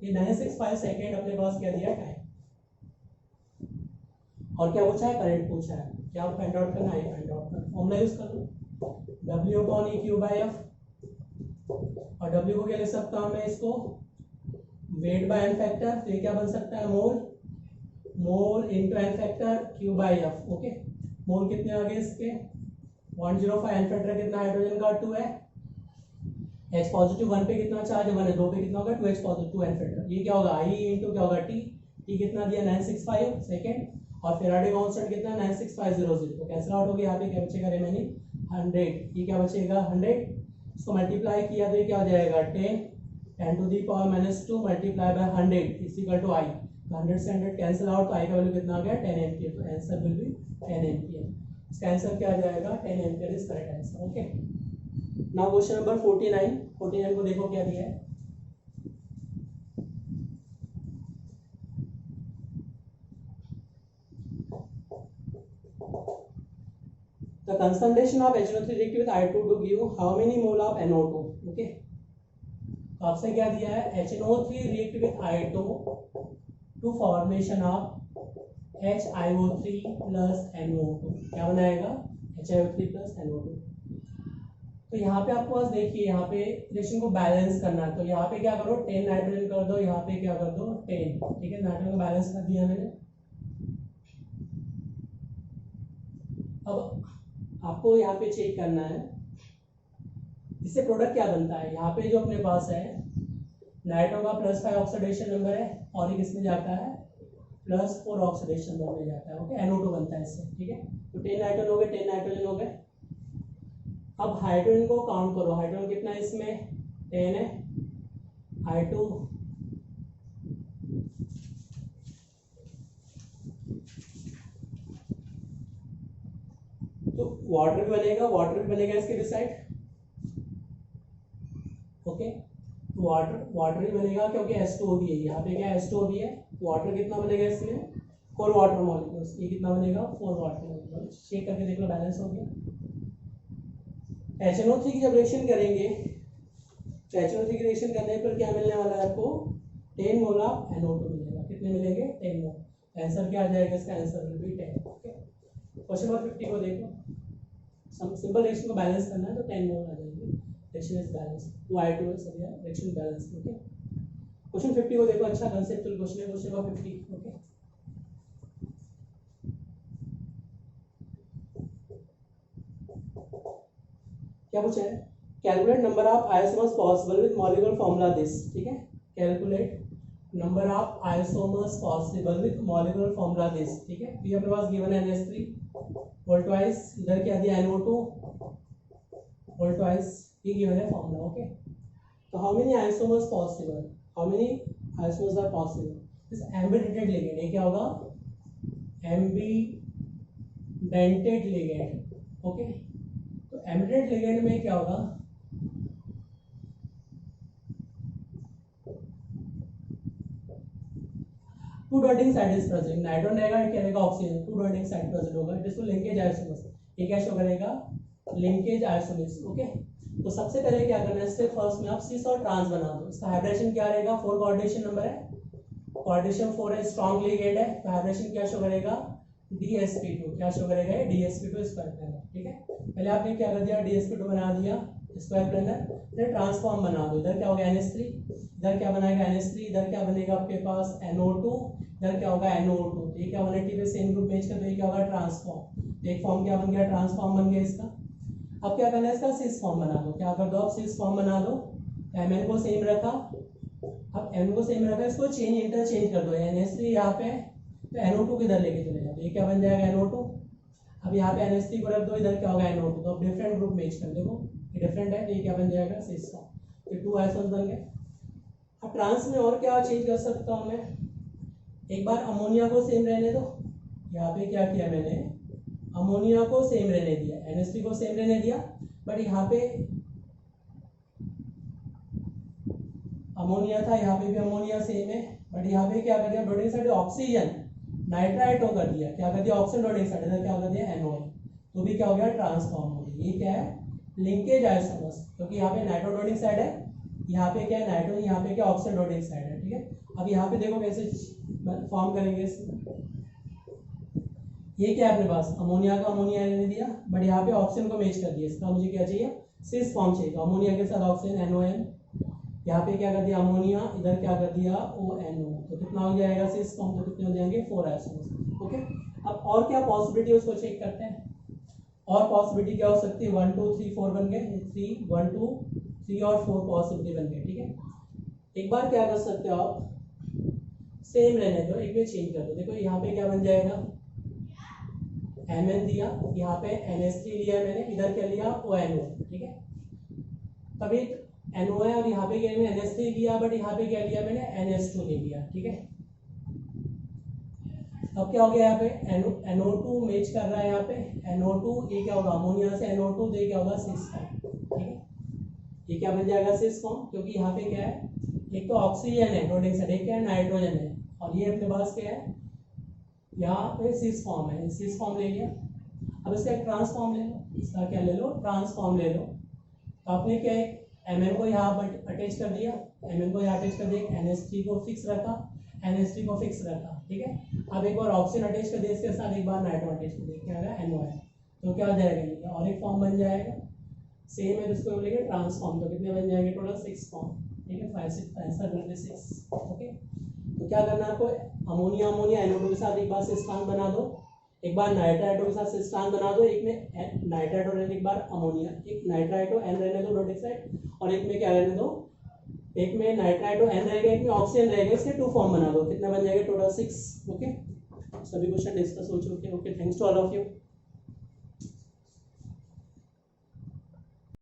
Speaker 1: ये 965 सेकेंड अपने पास क्या दिया टाइम, और क्या पूछा है करंट पूछा है, क्या फाइंड आउट करना है, फाइंड आउट करना फॉर्मूला यूज कर लो W/E/Q/F, और W को क्या लिख सकता हूं मैं इसको वेट बाय एन फैक्टर, तो ये क्या बन सकता है mole into n factor Q/F, okay. Mole कितने आ गए इसके 105, एन फैक्टर कितना हाइड्रोजन का 2 है, H पॉजिटिव 1 पे कितना चार्ज है 1 है, 2 पे कितना होगा 2H पॉजिटिव 2 एन फैक्टर, ये क्या होगा I इंटू क्या होगा T कितना दिया 965 सेकेंड, और फेराडे कांस्टेंट कितना 96500, तो कैंसिल आउट हो गया, यहाँ पे क्या बचेगा रिमेनिंग 100, ये क्या बचेगा 100, इसको मल्टीप्लाई किया तो ये क्या हो जाएगा 10 to the power -2 multiply by 100 is equal to I, तो 100 से 100 कैंसिल आउट, तो I का वैल्यू कितना आ गया 10 एम्पियर, तो आंसर विल बी 10 एम्पियर, इसका आंसर क्या आ जाएगा 10 ampere is correct answer, okay. Now question number 49 को देखो क्या दिया है। The concentration of HNO3 react with I2 to give how many mole of NO2, okay। तो आपसे क्या दिया है HNO3 react with I2 to formation of HiO3 plus NO2, क्या बनाएगा HiO3 plus NO2। तो यहाँ पे आपको बस देखिए यहाँ पे रिएक्शन को बैलेंस करना है, तो यहाँ पे क्या करो 10 नाइट्रोजन कर दो, यहाँ पे क्या कर दो 10, ठीक है, नाइट्रोजन को बैलेंस कर दिया मैंने। अब आपको यहाँ पे चेक करना है इससे प्रोडक्ट क्या बनता है, यहाँ पे जो अपने पास है नाइट्रो का +5 ऑक्सीडेशन नंबर है और एक इसमें जाता है +4 ऑक्सीडेशन नंबर में जाता है, ओके, NO2 बनता है इससे, ठीक है। तो 10 नाइट्रोजन हो गए, 10 नाइट्रोजन हो गए। अब हाइड्रोजन को काउंट करो, हाइड्रोजन कितना है इसमें 10 है, I2 तो वाटर भी बनेगा इसके डिसाइड, ओके। तो वाटर भी बनेगा क्योंकि H2O भी है, यहाँ पे क्या H2O भी है, वाटर कितना बनेगा इसमें 4 वाटर मॉलिक्यूल्स, ये कितना बनेगा 4 वाटर मॉलिक्यूल्स, चेक करके देख लो बैलेंस हो गया। HNO3 की जब रिएक्शन करेंगे तो HNO3 की रिएक्शन करने पर क्या मिलने वाला है आपको 10 मोल ऑफ NO2 मिलेगा, कितने मिलेंगे 10 मोल, आंसर क्या आ जाएगा इसका answer will be 10, okay. Question number 50 को देखो, सिंपल रिएक्शन को बैलेंस करना है तो 10 मोल आ जाएंगे, रिएक्शन इज बैलेंस 2I2 सब यार रिएक्शन बैलेंस, ओके। क्वेश्चन 50 को देखो, अच्छा कांसेप्चुअल क्वेश्चन है, क्वेश्चन नंबर 50, ओके। क्या पूछा है calculate number of isomers possible with molecular formula this, ठीक है, calculate number of isomers possible with molecular formula this, ठीक है। ये अपने पास गिवन है NH3 होल ट्वाइस, इधर क्या दिया NO2 होल ट्वाइस, ये गिवन है फॉर्मूला, ओके। तो how many isomers possible, how many isomers are possible, this ambidentate ligand, ये क्या होगा एम्बिडेंटेड लिगेंड, ओके। तो एम्बिडेंटेड लिगेंड में क्या होगा two donating side is present, nitrogen रहेगा क्या रहेगा oxygen, two donating side present होगा, it is two linkage isomers, ये क्या शो करेगा लिंकेज आइसोमर्स, ओके। तो सबसे पहले क्या करना है, इससे फर्स्ट में आप सिस और ट्रांस बना दो, इसका हाइब्रिडेशन क्या रहेगा 4 कोऑर्डिनेशन नंबर है, कोऑर्डिनेशन 4 है, स्ट्रांग लिगेंड है, तो हाइब्रिडेशन क्या शो करेगा DsP2, क्या शो करेगा DsP2 इस पर, ठीक है। पहले आपने क्या कर दिया DsP2 बना दिया, इसको हेल्प लेना है, फिर ट्रांसफॉर्म बना दो। इधर क्या होगा NH3, इधर क्या बनाएगा NH3, इधर क्या बनेगा आपके पास NO2, इधर क्या होगा NO2। तो ये क्या 180 पे सेम ग्रुप मैच कर दो, ये क्या होगा ट्रांसफॉर्म। एक फॉर्म क्या बन गया, ट्रांसफॉर्म बन गया इसका। अब क्या करना है, इसका सिस फॉर्म बना दो। क्या कर दो, अब सिस फॉर्म बना दो। Mn को सेम रखा, अब M को सेम रखा, इसको चेंज इंटरचेंज कर दो। NH3 यहाँ पे तो NO2 किधर लेके चले जाओ, ये क्या बन जाएगा NO2। अब यहाँ पे NH3 को रख दो, इधर क्या होगा NO2। तो अब डिफरेंट ग्रुप मैच कर देखो, ये डिफरेंट है तो ये क्या बन जाएगा सिस फॉर्म। ये 2 आइसोन्स बन गए। अब ट्रांस में और क्या चेंज कर सकता हूँ मैं, एक बार अमोनिया को सेम रहने दो। यहाँ पे क्या किया मैंने, अमोनिया को सेम रहने दिया, NH3 को सेम रहने दिया, बट यहाँ पे अमोनिया था, यहाँ पे भी अमोनिया सेम है, बट यहाँ पे क्या कर दिया, डोडिंग साइड ऑक्सीजन नाइट्राइट कर दिया। क्या कर दिया, ऑक्सीजन डोडिंग साइड, इधर क्या कर दिया NON, तो भी क्या हो गया ट्रांसफॉर्म हो गया। ये क्या है, लिंकेज आइसोमर्स, क्योंकि यहाँ पे नाइट्रो डोडिंग साइड है, यहाँ पे क्या है नाइट्रो, यहाँ पे क्या ऑक्सीजन डोडिंग साइड है। ठीक है, अब यहाँ पे देखो कैसे फॉर्म करेंगे इसमें। ये क्या है अपने पास, अमोनिया का अमोनिया रहने दिया, बट यहाँ पे ऑक्सीजन को मैच कर दिया। इसका मुझे क्या चाहिए, सिस फॉर्म चाहिए। अमोनिया के साथ ऑक्सीजन NON, यहाँ पे क्या कर दिया अमोनिया, इधर क्या कर दिया ONO, तो कितना हो जाएगा सिस फॉर्म, तो कितने हो जाएंगे 4 आइसोमर्स। ओके, अब और क्या पॉसिबिलिटी है उसको चेक करते हैं। और पॉसिबिलिटी क्या हो सकती है, 1 2 3 4 बन गए, 3 1 2 3 और 4 पॉसिबिलिटी बन गए। ठीक है, एक बार क्या कर सकते हो आप, सेम रहने दो, एक में चेंज कर दो। देखो यहाँ पे क्या बन जाएगा, Mn दिया, यहाँ पे NH3 लिया मैंने, इधर क्या लिया ONO। ठीक है, तभी NO है, और यहाँ पे क्या मैंने NH3 लिया, बट यहाँ पे क्या लिया मैंने NH2 ले लिया। ठीक है, अब क्या हो गया, यहाँ पे NO2 मैच कर रहा है, यहाँ पे NO2, ये क्या होगा अमोनिया से NO2, तो ये क्या होगा सिस फॉर्म। ठीक है, ये क्या बन जाएगा सिस फॉर्म, क्योंकि यहाँ पे क्या है, एक तो ऑक्सीजन है डोडिंग साइड, एक क्या है नाइट्रोजन है, और ये अपने पास क्या है, यहाँ पे सिस फॉर्म है, सिस फॉर्म ले लिया। अब इसका एक ट्रांसफॉर्म ले लो, इसका क्या ले लो, ट्रांसफॉर्म ले लो। तो आपने क्या है, Mn को यहाँ पर अटैच कर दिया, Mn को यहाँ अटैच कर दिया, NH3 को फिक्स रखा, NH3 को फिक्स रखा। ठीक है, अब एक बार ऑक्सीजन अटैच कर दिया इसके साथ, एक बार नाइट्रो अटैच कर दिया, क्या होगा NON, तो क्या हो जाएगा ये, और एक फॉर्म बन जाएगा सेम है, जिसको बोलेंगे ट्रांसफॉर्म। तो कितने बन जाएंगे टोटल 6 फॉर्म। ठीक है, 5 6 5 26। ओके, तो क्या करना है आपको, अमोनिया अमोनिया NO2 के साथ एक बार सिस्टान बना दो, एक बार नाइट्राइटो के साथ सिस्टान बना दो, एक में नाइट्राइटो रहने, एक बार अमोनिया, एक नाइट्राइटो N रहने दो डोडिक साइड, और एक में क्या रहने दो, एक में नाइट्राइटो N रहेगा, एक में ऑक्सीजन रहेगा, इसके 2 फॉर्म बना दो, कितना बन जाएगा टोटल 6। ओके, सभी क्वेश्चन डिस्कस हो चुके हैं। Okay, thanks to all of you.